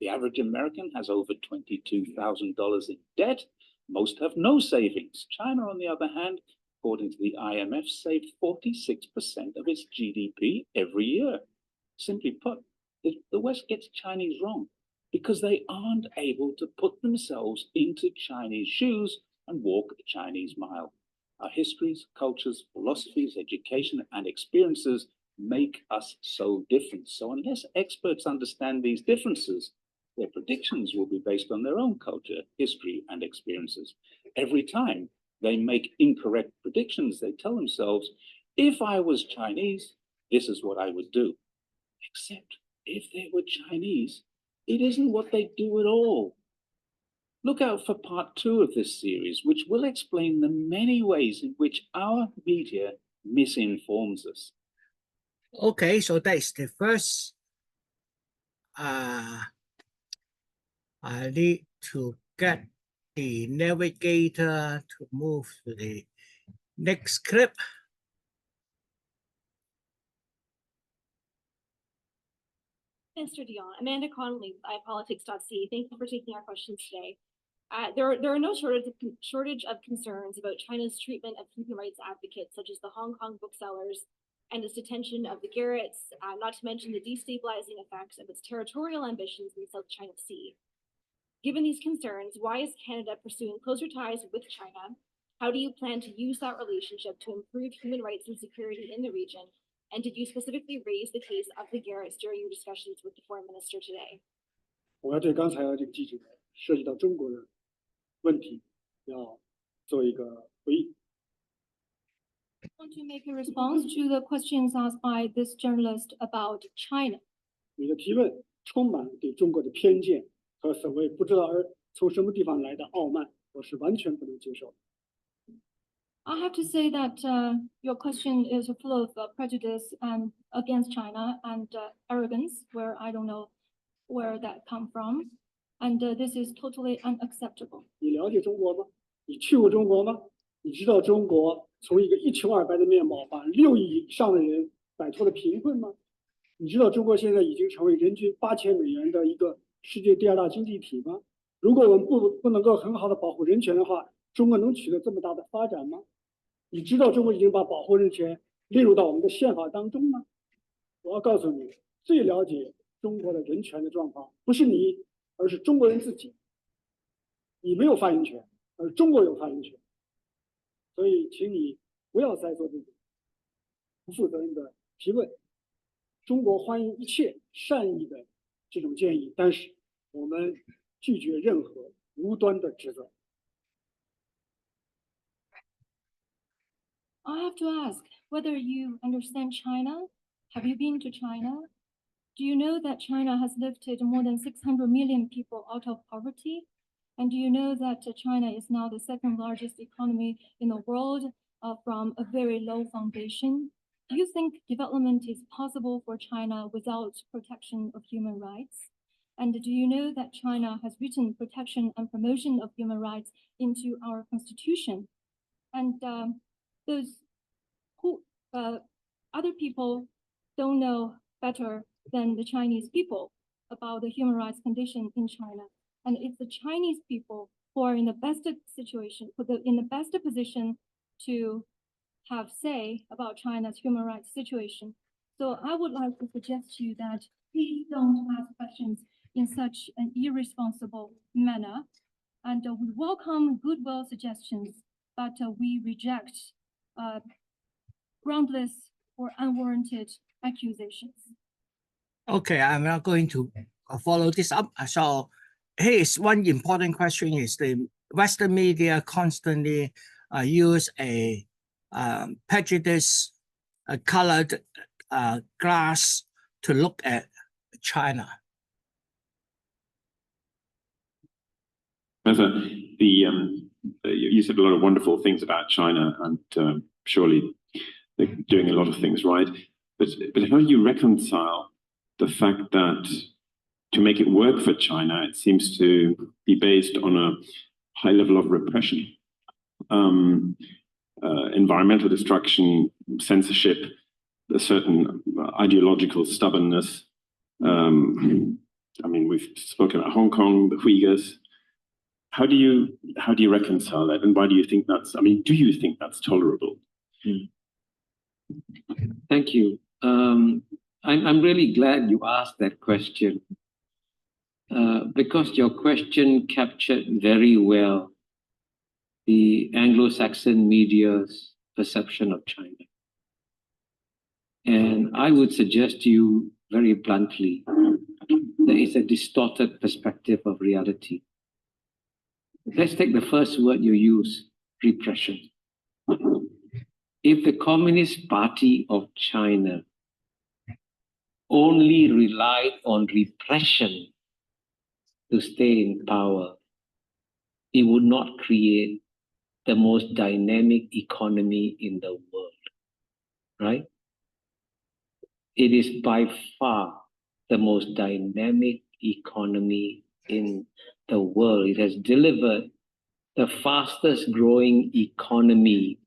[SPEAKER 2] The average American has over $22,000 in debt. Most have no savings. China, on the other hand, according to the IMF, saved 46% of its GDP every year. Simply put, the West gets Chinese wrong because they aren't able to put themselves into Chinese shoes and walk the Chinese mile. Our histories, cultures, philosophies, education, and experiences make us so different. So unless experts understand these differences, their predictions will be based on their own culture, history, and experiences. Every time they make incorrect predictions, they tell themselves, if I was Chinese, this is what I would do. Except if they were Chinese, it isn't what they do at all. Look out for part 2 of this series, which will explain the many ways in which our media misinforms us.
[SPEAKER 1] Okay, so that is the first. I need to get the navigator to move to the next clip.
[SPEAKER 3] Mr. Dion, Amanda Connolly, iPolitics.c. Thank you for taking our questions today. There are no shortage of concerns about China's treatment of human rights advocates, such as the Hong Kong booksellers and its detention of the Garretts, not to mention the destabilizing effects of its territorial ambitions in the South China Sea. Given these concerns, why is Canada pursuing closer ties with China? How do you plan to use that relationship to improve human rights and security in the region? And did you specifically raise the case of the Garretts during your discussions with the Foreign Minister today?
[SPEAKER 4] 我要对刚才这个记者涉及到中国的问题，要做一个回应。
[SPEAKER 3] I want to make a response to the questions asked by this journalist about China.
[SPEAKER 4] 你的提问充满了对中国的偏见和所谓不知道从什么地方来的傲慢，我是完全不能接受。
[SPEAKER 3] I have to say that your question is full of prejudice and against China and arrogance, where I don't know where that come from, and this is totally unacceptable.
[SPEAKER 4] 你了解中国吗？你去过中国吗？你知道中国从一个一穷二白的面貌，把6亿以上的人摆脱了贫困吗？你知道中国现在已经成为人均8000美元的一个世界第2大经济体吗？如果我们不能够很好的保护人权的话，中国能取得这么大的发展吗？ 你知道中国已经把保护人权列入到我们的宪法当中吗？我要告诉你，最了解中国的人权的状况不是你，而是中国人自己。你没有发言权，而中国有发言权。所以，请你不要再做这种不负责任的提问。中国欢迎一切善意的这种建议，但是我们拒绝任何无端的指责。
[SPEAKER 3] I have to ask whether you understand China. Have you been to China? Do you know that China has lifted more than 600 million people out of poverty? And do you know that China is now the 2nd largest economy in the world from a very low foundation? Do you think development is possible for China without protection of human rights? And do you know that China has written protection and promotion of human rights into our constitution? And those who other people don't know better than the Chinese people about the human rights condition in China. And it's the Chinese people who are in the best situation, in the best position to have say about China's human rights situation. So I would like to suggest to you that please don't ask questions in such an irresponsible manner. And we welcome goodwill suggestions, but we reject groundless or unwarranted accusations.
[SPEAKER 1] Okay, I'm not going to follow this up. So here's one important question: is the Western media constantly use a prejudice colored glass to look at China?
[SPEAKER 5] You said a lot of wonderful things about China, and surely they're doing a lot of things right. But how do you reconcile the fact that to make it work for China, it seems to be based on a high level of repression, environmental destruction, censorship, a certain ideological stubbornness. I mean, we've spoken about Hong Kong, the Uyghurs. how do you reconcile that, and why do you think that's? I mean, do you think that's tolerable?
[SPEAKER 6] Thank you. I'm really glad you asked that question because your question captured very well the Anglo-Saxon media's perception of China. And I would suggest to you very bluntly, there is a distorted perspective of reality. Let's take the first word you use, repression. If the Communist Party of China only relied on repression to stay in power, it would not create the most dynamic economy in the world, right? It is by far the most dynamic economy in the world. It has delivered the fastest growing economy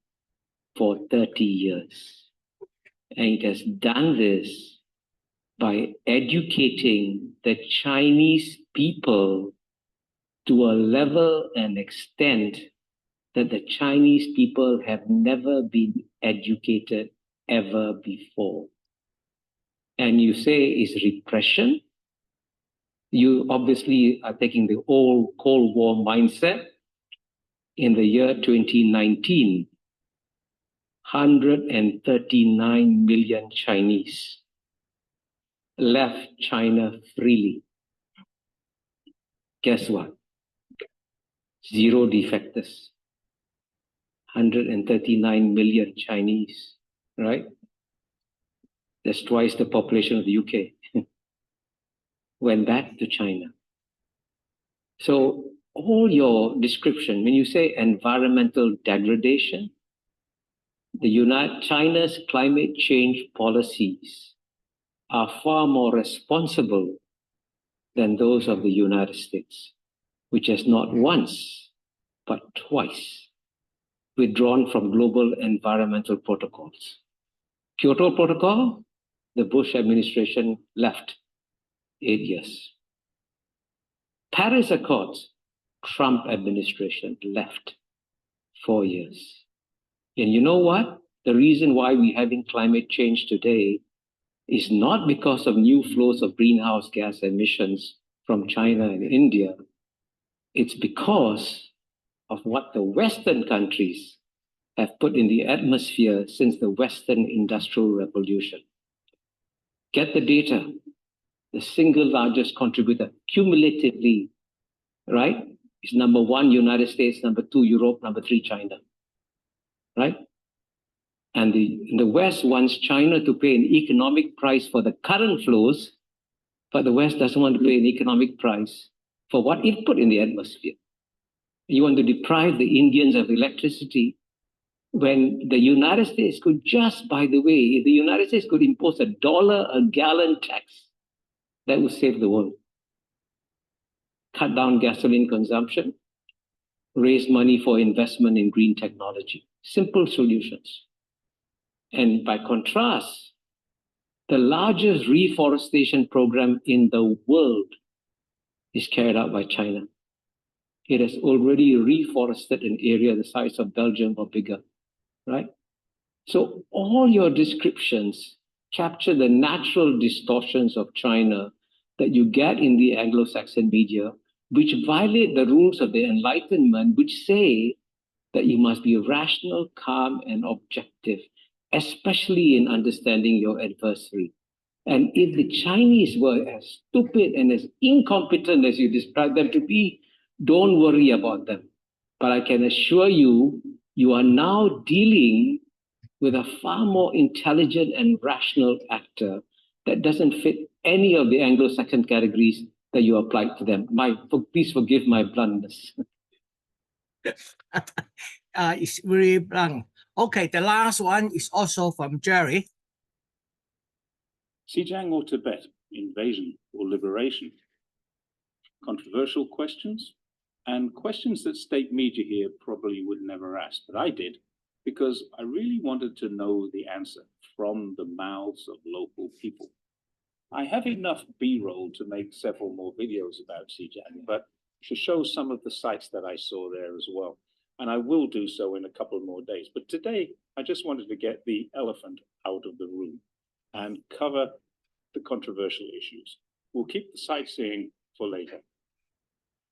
[SPEAKER 6] for 30 years. And it has done this by educating the Chinese people to a level and extent that the Chinese people have never been educated ever before. And you say is repression. You obviously are taking the old Cold War mindset. In the year 2019, 139 million Chinese left China freely. Guess what? Zero defectors. 139 million Chinese, right? That's twice the population of the UK. Went back to China. So all your description, when you say environmental degradation, China's climate change policies are far more responsible than those of the United States, which has not once, but twice withdrawn from global environmental protocols. Kyoto Protocol, the Bush administration left 8 years. Paris Accords, Trump administration left 4 years. And you know what? The reason why we're having climate change today is not because of new flows of greenhouse gas emissions from China and India. It's because of what the Western countries have put in the atmosphere since the Western Industrial Revolution. Get the data. The single largest contributor cumulatively, right, is number 1, United States, number 2, Europe, number 3, China, right? And the West wants China to pay an economic price for the current flows, but the West doesn't want to pay an economic price for what it put in the atmosphere. You want to deprive the Indians of electricity when the United States could just, by the way, if the United States could impose $1 a gallon tax, that would save the world. Cut down gasoline consumption, raise money for investment in green technology. Simple solutions. And by contrast, the largest reforestation program in the world is carried out by China. It has already reforested an area the size of Belgium or bigger, right? So all your descriptions capture the natural distortions of China that you get in the Anglo-Saxon media, which violate the rules of the Enlightenment, which say that you must be rational, calm, and objective, especially in understanding your adversary. And if the Chinese were as stupid and as incompetent as you describe them to be, don't worry about them. But I can assure you, you are now dealing with a far more intelligent and rational actor that doesn't fit any of the Anglo-Saxon categories that you applied to them. Please forgive my bluntness.
[SPEAKER 1] It's really blunt. Okay, the last one is also from Jerry.
[SPEAKER 2] Xinjiang or Tibet, invasion or liberation? Controversial questions, and questions that state media here probably would never ask, but I did, because I really wanted to know the answer from the mouths of local people. I have enough B-roll to make several more videos about Xinjiang, but to show some of the sites that I saw there as well. And I will do so in a couple more days. But today, I just wanted to get the elephant out of the room and cover the controversial issues. We'll keep the sightseeing for later.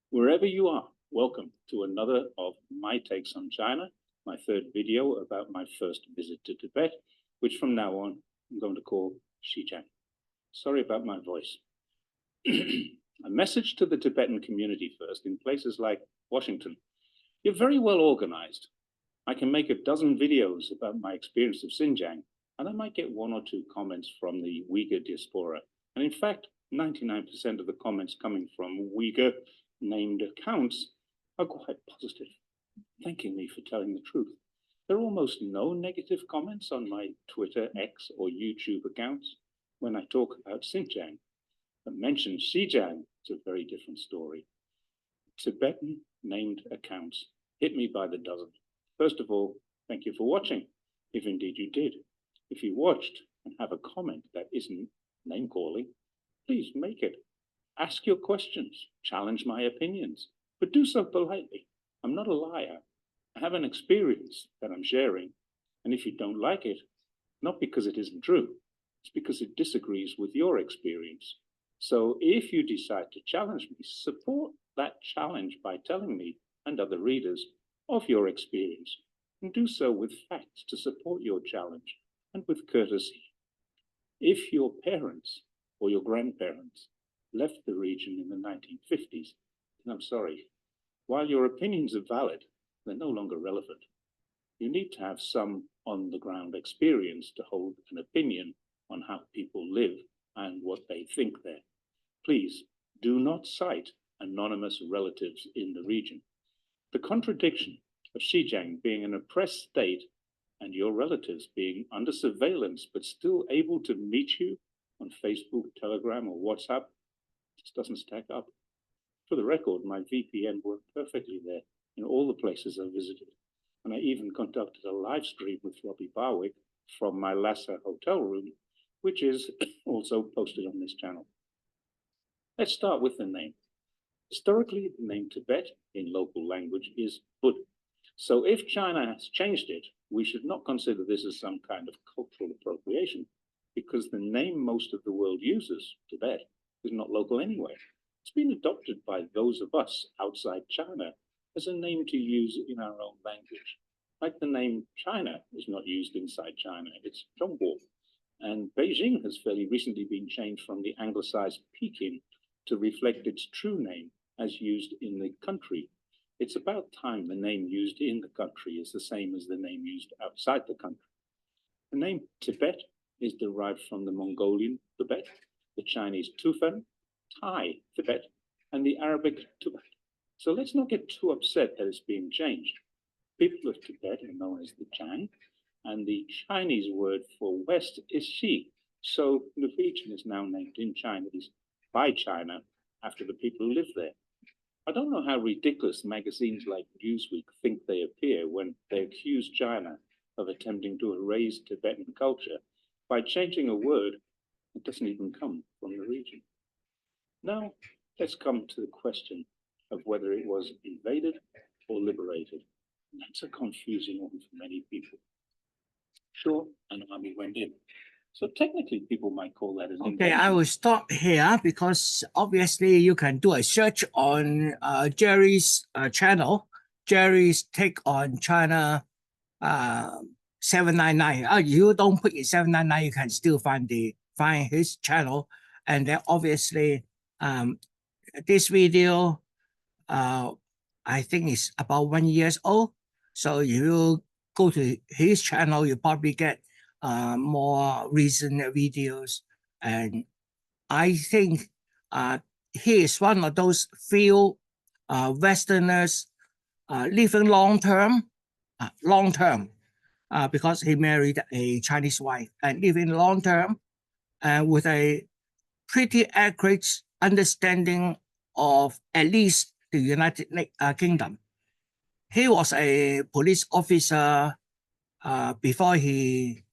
[SPEAKER 2] Wherever you are, welcome to another of my takes on China, my third video about my first visit to Tibet, which from now on, I'm going to call Xizang. Sorry about my voice. A message to the Tibetan community first. In places like Washington, you're very well organized. I can make a dozen videos about my experience of Xinjiang, and I might get 1 or 2 comments from the Uyghur diaspora. And in fact, 99% of the comments coming from Uyghur named accounts are quite positive, thanking me for telling the truth. There are almost no negative comments on my Twitter, X, or YouTube accounts when I talk about Xinjiang. But mention Xizang, it's a very different story. Tibetan named accounts hit me by the dozen. First of all, thank you for watching, if indeed you did. If you watched and have a comment that isn't name calling, please make it. Ask your questions, challenge my opinions, but do so politely. I'm not a liar. I have an experience that I'm sharing, and if you don't like it, not because it isn't true, it's because it disagrees with your experience. So if you decide to challenge me, support that challenge by telling me and other readers of your experience, and do so with facts to support your challenge and with courtesy. If your parents or your grandparents left the region in the 1950s, then I'm sorry. While your opinions are valid, they're no longer relevant. You need to have some on-the-ground experience to hold an opinion on how people live and what they think there. Please do not cite anonymous relatives in the region. The contradiction of Xizang being an oppressed state and your relatives being under surveillance but still able to meet you on Facebook, Telegram, or WhatsApp just doesn't stack up. For the record, my VPN worked perfectly there in all the places I visited. And I even conducted a live stream with Robbie Barwick from my Lhasa hotel room, which is also posted on this channel. Let's start with the name. Historically, the name Tibet in local language is Bud. So if China has changed it, we should not consider this as some kind of cultural appropriation, because the name most of the world uses, Tibet, is not local anyway. It's been adopted by those of us outside China as a name to use in our own language. Like the name China is not used inside China, it's Zhongguo. And Beijing has fairly recently been changed from the anglicized Peking to reflect its true name as used in the country. It's about time the name used in the country is the same as the name used outside the country. The name Tibet is derived from the Mongolian Tibet, the Chinese Tufan, Thai Tibet, and the Arabic Tubat. So let's not get too upset that it's being changed. People of Tibet are known as the Chang, and the Chinese word for west is Xi. So the region is now named in Chinese by China after the people who live there. I don't know how ridiculous magazines like Newsweek think they appear when they accuse China of attempting to erase Tibetan culture by changing a word that doesn't even come from the region. Now, let's come to the question of whether it was invaded or liberated. That's a confusing one for many people. Sure, an army went in. So technically, people might call that an
[SPEAKER 1] Okay, I will stop here because obviously you can do a search on Jerry's channel, Jerry's Take on China 799. You don't put in 799, you can still find his channel. And then obviously this video I think is about 1 year old. So you go to his channel, you probably get more recent videos. And I think he is one of those few Westerners living long term, because he married a Chinese wife and living long term and with a pretty accurate understanding of at least the United Kingdom. He was a police officer before he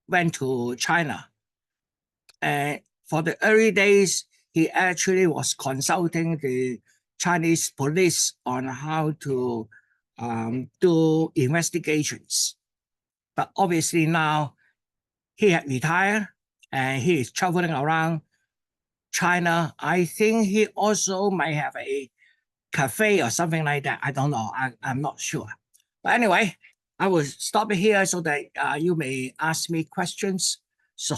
[SPEAKER 1] went to China. And for the early days, he actually was consulting the Chinese police on how to do investigations. But obviously now he had retired and he is traveling around China. I think he also may have a cafe or something like that. I don't know. I'm not sure. But anyway, I will stop it here so that you may ask me questions. So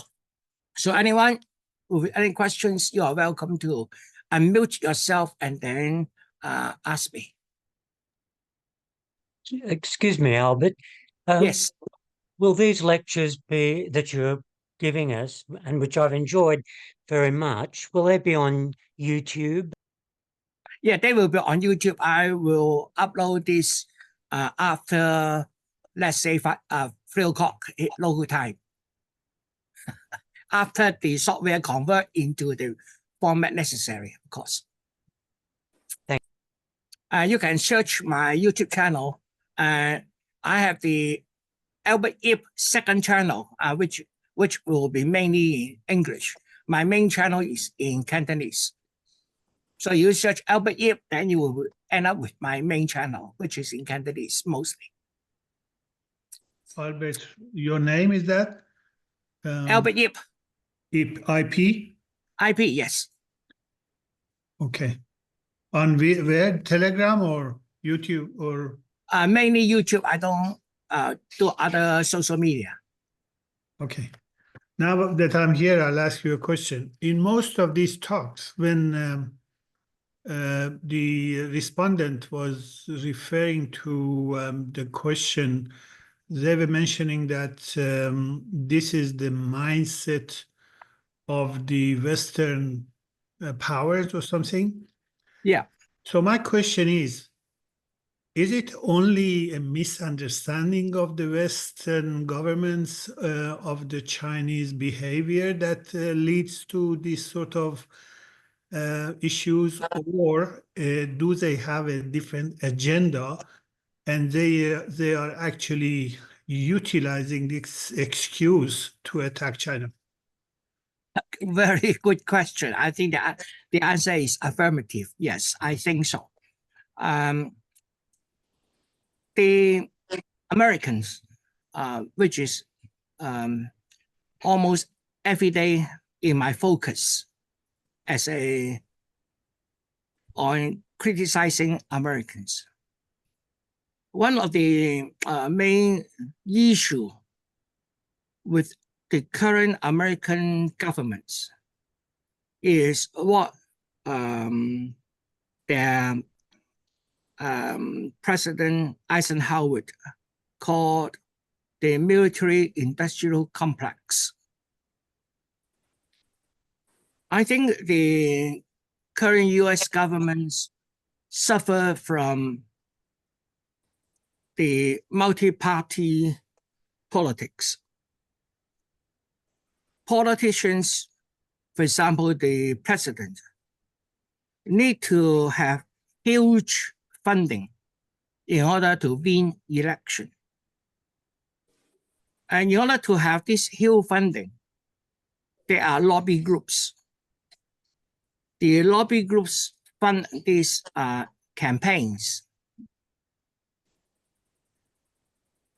[SPEAKER 1] anyone with any questions, you are welcome to unmute yourself and then ask me.
[SPEAKER 7] Excuse me, Albert.
[SPEAKER 1] Yes.
[SPEAKER 7] Will these lectures be that you're giving us, and which I've enjoyed very much, will they be on YouTube?
[SPEAKER 1] Yeah, they will be on YouTube. I will upload this after, let's say, 3 o'clock local time. After the software convert into the format necessary, of course.
[SPEAKER 7] Thank
[SPEAKER 1] you can search my YouTube channel. I have the Albert Yip second channel, which will be mainly in English. My main channel is in Cantonese. So you search Albert Yip, then you will end up with my main channel, which is in Cantonese mostly.
[SPEAKER 8] Albert, your name is that?
[SPEAKER 1] Albert Yip.
[SPEAKER 8] Yip, IP?
[SPEAKER 1] IP, yes.
[SPEAKER 8] Okay. On where? Telegram or YouTube or?
[SPEAKER 1] Mainly YouTube. I don't do other social media.
[SPEAKER 8] Okay. Now that I'm here, I'll ask you a question. In most of these talks, when the respondent was referring to the question, they were mentioning that this is the mindset of the Western powers or something.
[SPEAKER 1] Yeah.
[SPEAKER 8] So my question is it only a misunderstanding of the Western governments of the Chinese behavior that leads to this sort of issues, or do they have a different agenda and they are actually utilizing this excuse to attack China?
[SPEAKER 1] Very good question. I think that the answer is affirmative. Yes, I think so. The Americans, which is almost every day in my focus as on criticizing Americans. One of the main issue with the current American governments is what their President Eisenhower called the military-industrial complex. I think the current US governments suffer from the multi-party politics. Politicians, for example, the president, need to have huge funding in order to win election. And in order to have this huge funding, there are lobby groups. The lobby groups fund these campaigns.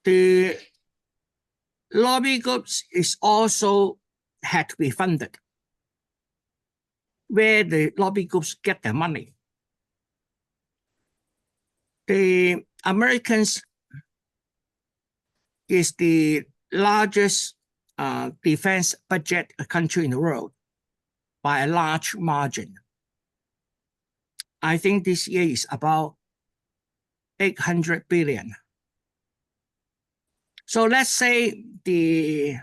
[SPEAKER 1] The lobby groups is also had to be funded. Where the lobby groups get their money. The Americans is the largest defense budget country in the world by a large margin. I think this year is about 800 billion. So let's say the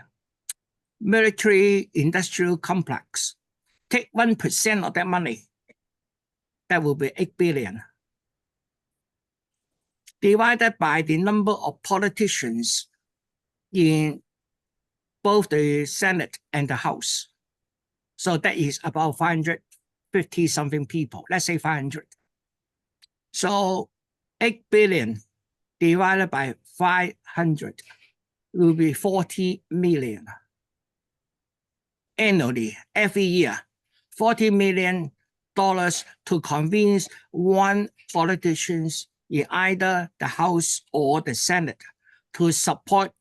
[SPEAKER 1] military industrial complex take 1% of that money, that will be 8 billion. Divided by the number of politicians in both the Senate and the House. So that is about 550 something people, let's say 500. So 8 billion divided by 500 will be 40 million. Annually, every year, $40 million to convince one politician in either the House or the Senate to support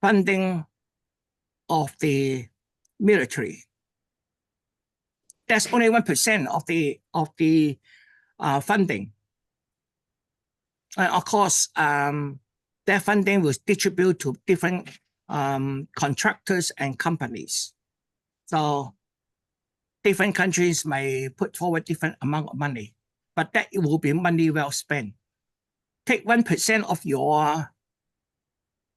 [SPEAKER 1] funding of the military. That's only 1% of the funding. And of course, that funding was distributed to different contractors and companies. So different countries may put forward different amount of money, but that it will be money well spent. Take 1% of your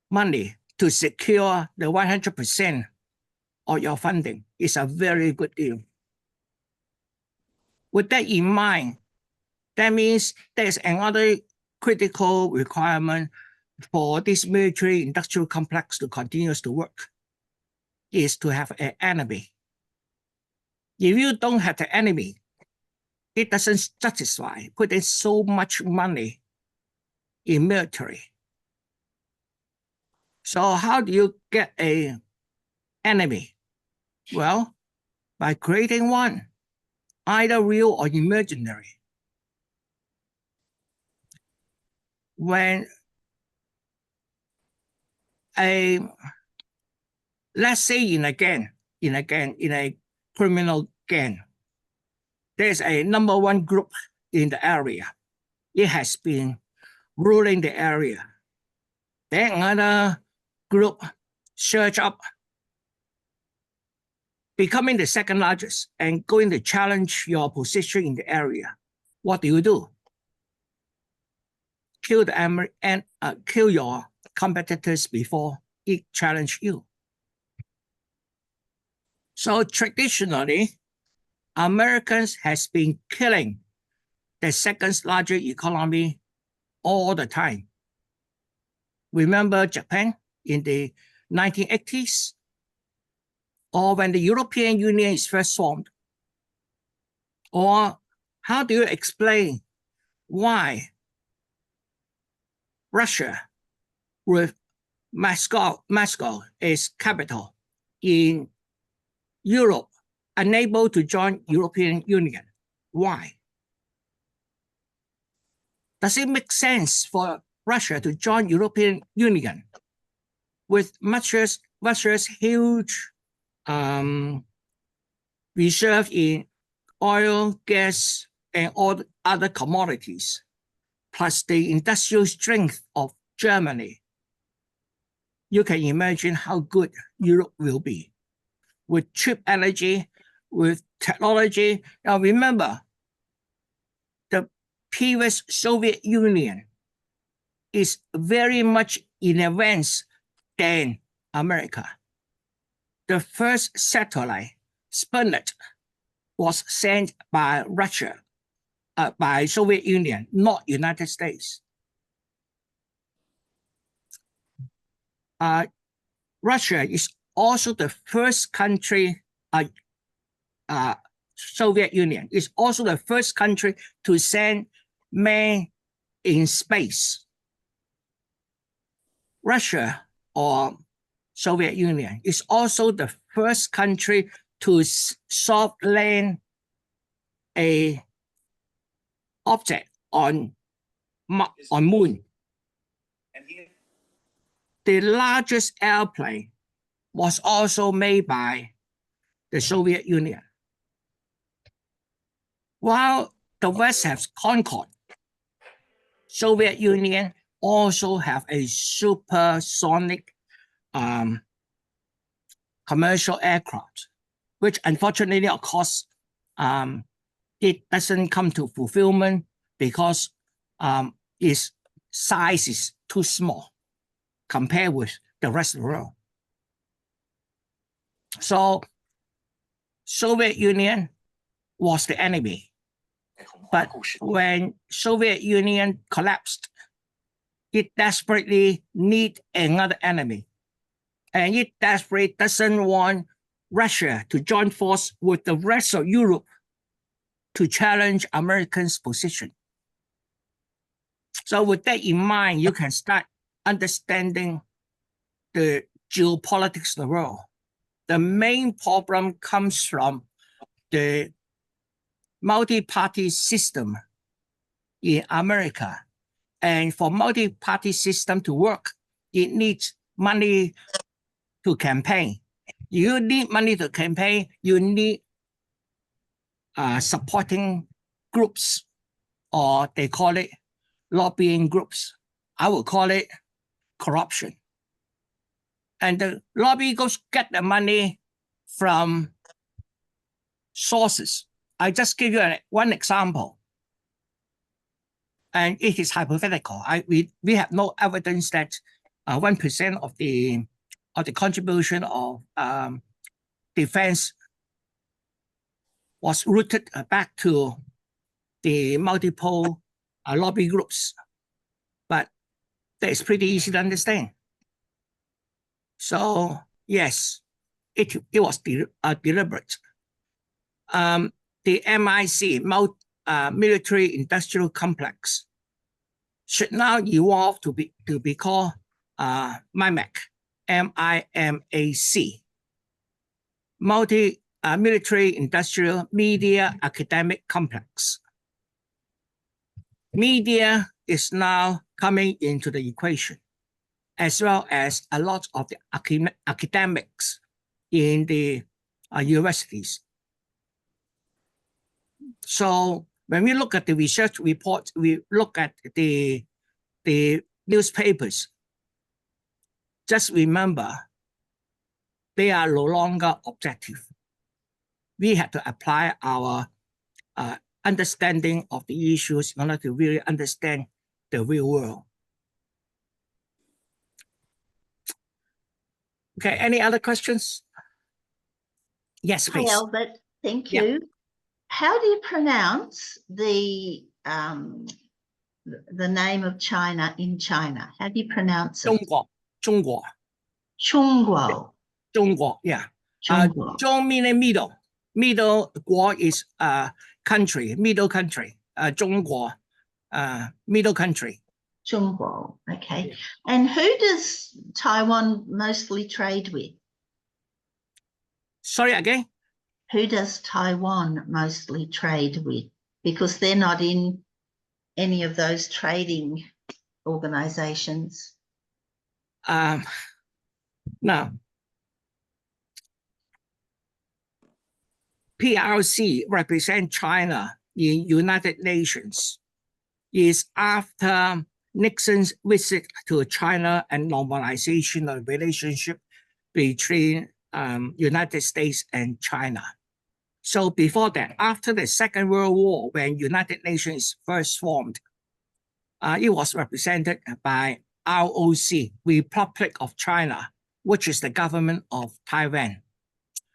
[SPEAKER 1] money to secure the 100% of your funding is a very good deal. With that in mind, that means there's another critical requirement for this military industrial complex to continue to work is to have an enemy. If you don't have the enemy, it doesn't satisfy putting so much money in military. So how do you get an enemy? Well, by creating one, either real or imaginary. When let's say in a criminal gang, there's a number one group in the area. It has been ruling the area. Then another group surge up, becoming the second largest and going to challenge your position in the area. What do? Kill your competitors before it challenge you. So traditionally, Americans has been killing the second largest economy all the time. Remember Japan in the 1980s? Or when the European Union is first formed? Or how do you explain why Russia, with Moscow as capital in Europe, unable to join European Union? Why? Does it make sense for Russia to join European Union with Russia's huge reserve in oil, gas, and all other commodities, plus the industrial strength of Germany? You can imagine how good Europe will be with cheap energy, with technology. Now remember, the previous Soviet Union is very much in advance than America. The first satellite, Sputnik, was sent by Russia, by Soviet Union, not United States. Russia is also the first country, Soviet Union is also the first country to send men in space. Russia or Soviet Union is also the first country to soft land a object on moon. The largest airplane was also made by the Soviet Union. While the West has conquered, Soviet Union also have a supersonic commercial aircraft, which unfortunately, of course, it doesn't come to fulfillment because its size is too small compared with the rest of the world. So Soviet Union was the enemy. But when Soviet Union collapsed, it desperately needs another enemy. And it desperately doesn't want Russia to join force with the rest of Europe to challenge Americans' position. So with that in mind, you can start understanding the geopolitics of the world. The main problem comes from the multi-party system in America. And for multi-party system to work, it needs money to campaign. You need money to campaign, you need supporting groups, or they call it lobbying groups. I would call it corruption. And the lobby groups get the money from sources. I just give you one example. And it is hypothetical. We have no evidence that 1% of the contribution of defense was routed back to the multiple lobby groups. But that is pretty easy to understand. So yes, it was deliberate. The MIC, military industrial complex, should now evolve to be called MIMAC, MIMAC, military industrial media academic complex. Media is now coming into the equation, as well as a lot of the academics in the universities. So when we look at the research report, we look at the newspapers, just remember, they are no longer objective. We have to apply our understanding of the issues in order to really understand the real world. Okay, any other questions? Yes, please.
[SPEAKER 9] Hi, Albert. Thank
[SPEAKER 1] Yeah.
[SPEAKER 9] you. How do you pronounce the name of China in China? How do you pronounce it?
[SPEAKER 1] 中国.
[SPEAKER 9] Chongguo.
[SPEAKER 1] Yeah.
[SPEAKER 9] 中国.
[SPEAKER 1] Zhong meaning middle. Middle, Guo is country, middle country. 中国, middle country.
[SPEAKER 9] Chongguo. Okay. And who does Taiwan mostly trade with?
[SPEAKER 1] Sorry again?
[SPEAKER 9] Who does Taiwan mostly trade with? Because they're not in any of those trading organizations.
[SPEAKER 1] Now, PRC represent China in United Nations is after Nixon's visit to China and normalization of relationship between United States and China. So before that, after the Second World War, when United Nations first formed, it was represented by ROC, Republic of China, which is the government of Taiwan.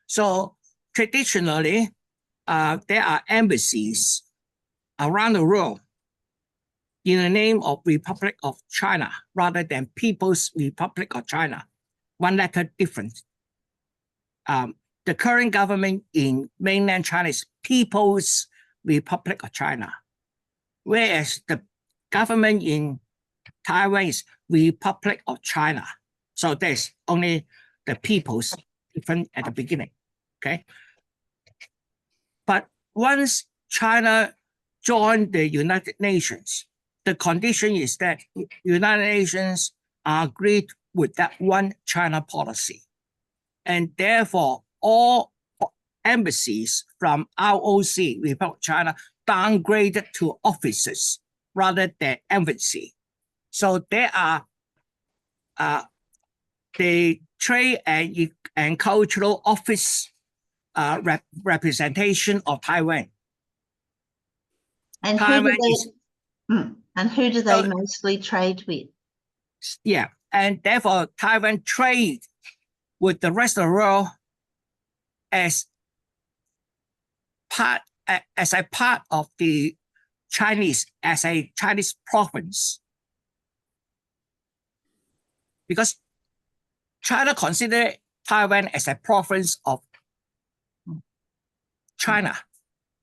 [SPEAKER 1] So traditionally, there are embassies around the world in the name of Republic of China rather than People's Republic of China. One letter difference. The current government in mainland China is People's Republic of China, whereas the government in Taiwan is Republic of China. So there's only the people's different at the beginning, okay? But once China joined the United Nations, the condition is that United Nations agreed with that one China policy. And therefore, all embassies from ROC, Republic of China, downgraded to offices rather than embassy. So there are the trade and cultural office representation of Taiwan.
[SPEAKER 9] And
[SPEAKER 1] Taiwan
[SPEAKER 9] who do they mostly trade with?
[SPEAKER 1] Yeah, and therefore Taiwan trade with the rest of the world as a part of the Chinese, as a Chinese province. Because China consider Taiwan as a province of China,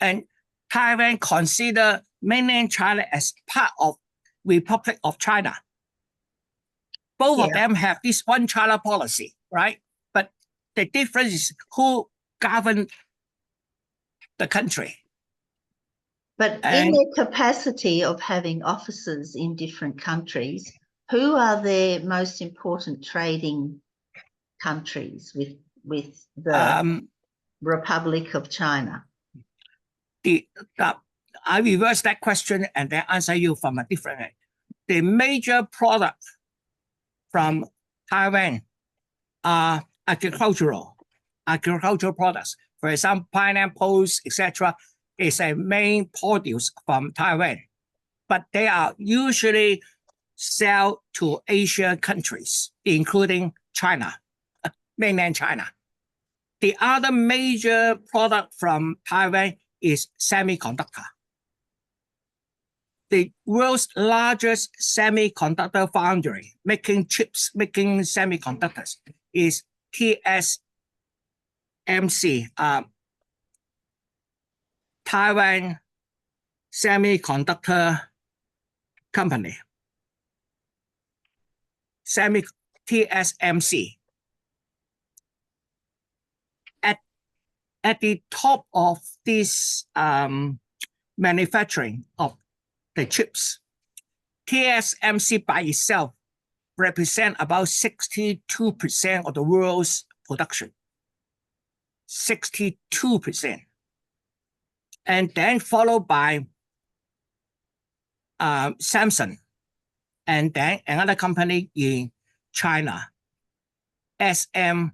[SPEAKER 1] and Taiwan consider mainland China as part of Republic of China. Both of them have this one China policy, right? But the difference is who govern the country.
[SPEAKER 9] But in
[SPEAKER 1] And-
[SPEAKER 9] their capacity of having offices in different countries, who are their most important trading countries with the Republic of China?
[SPEAKER 1] I reverse that question and then answer you from a different way. The major product from Taiwan are agricultural products. For example, pineapples, etc., is a main produce from Taiwan, but they are usually sell to Asian countries, including China, mainland China. The other major product from Taiwan is semiconductor. The world's largest semiconductor foundry making chips, making semiconductors is TSMC, Taiwan Semiconductor Company. TSMC. At the top of this manufacturing of the chips, TSMC by itself represent about 62% of the world's production. 62%. And then followed by Samsung, and then another company in China, SMIC.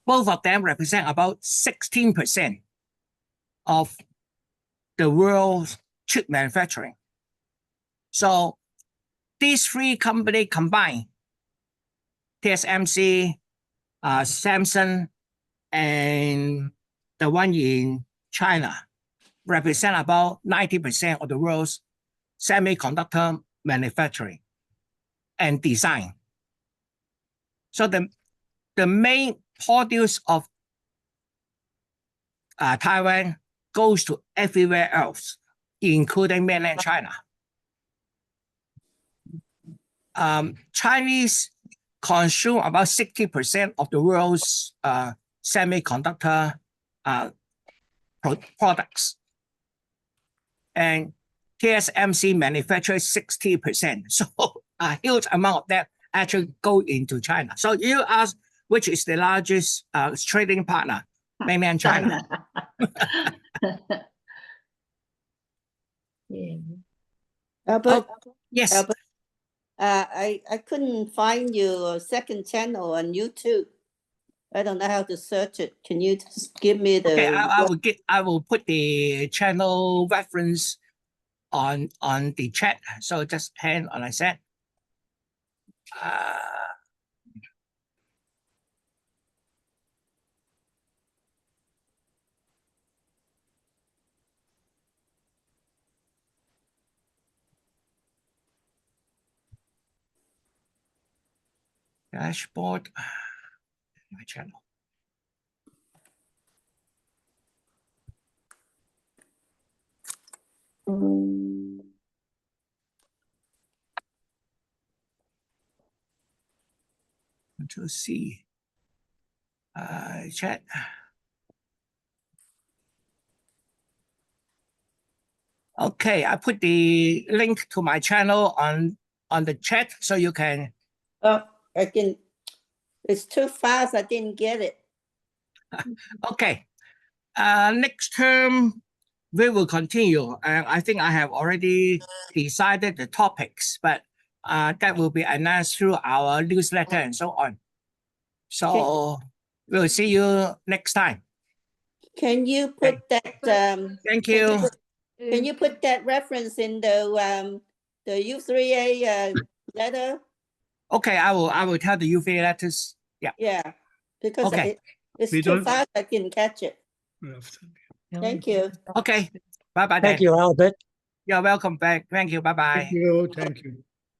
[SPEAKER 1] Both of them represent about 16% of the world's chip manufacturing. So these three companies combined, TSMC, Samsung, and the one in China, represent about 90% of the world's semiconductor manufacturing and design. So the main produce of Taiwan goes to everywhere else, including mainland China. Chinese consume about 60% of the world's semiconductor products. And TSMC manufactures 60%. So a huge amount of that actually go into China. So you ask which is the largest trading partner, mainland China.
[SPEAKER 9] Yeah.
[SPEAKER 10] Albert,
[SPEAKER 1] Yes.
[SPEAKER 10] Albert, I couldn't find your second channel on YouTube. I don't know how to search it. Can you just give me the?
[SPEAKER 1] Okay, I will put the channel reference on the chat. So just hang on a sec. Dashboard, my channel. Control C. Chat. Okay, I put the link to my channel on the chat so you can.
[SPEAKER 10] Oh, I can. It's too fast. I didn't get it.
[SPEAKER 1] Okay. Next term we will continue. And I think I have already decided the topics, but that will be announced through our newsletter and so on. So we'll see you next time.
[SPEAKER 10] Can you put that?
[SPEAKER 1] Thank you.
[SPEAKER 10] Can you put that reference in the U3A letter?
[SPEAKER 1] Okay, I will tell the UVA letters. Yeah.
[SPEAKER 10] Yeah, because
[SPEAKER 1] Okay.
[SPEAKER 10] it's
[SPEAKER 8] We
[SPEAKER 10] too
[SPEAKER 8] don't-
[SPEAKER 10] fast. I didn't catch it. Thank you.
[SPEAKER 1] Okay. Bye bye.
[SPEAKER 7] Thank you, Albert.
[SPEAKER 1] You're welcome back. Thank you. Bye bye.
[SPEAKER 8] Thank you. Thank you.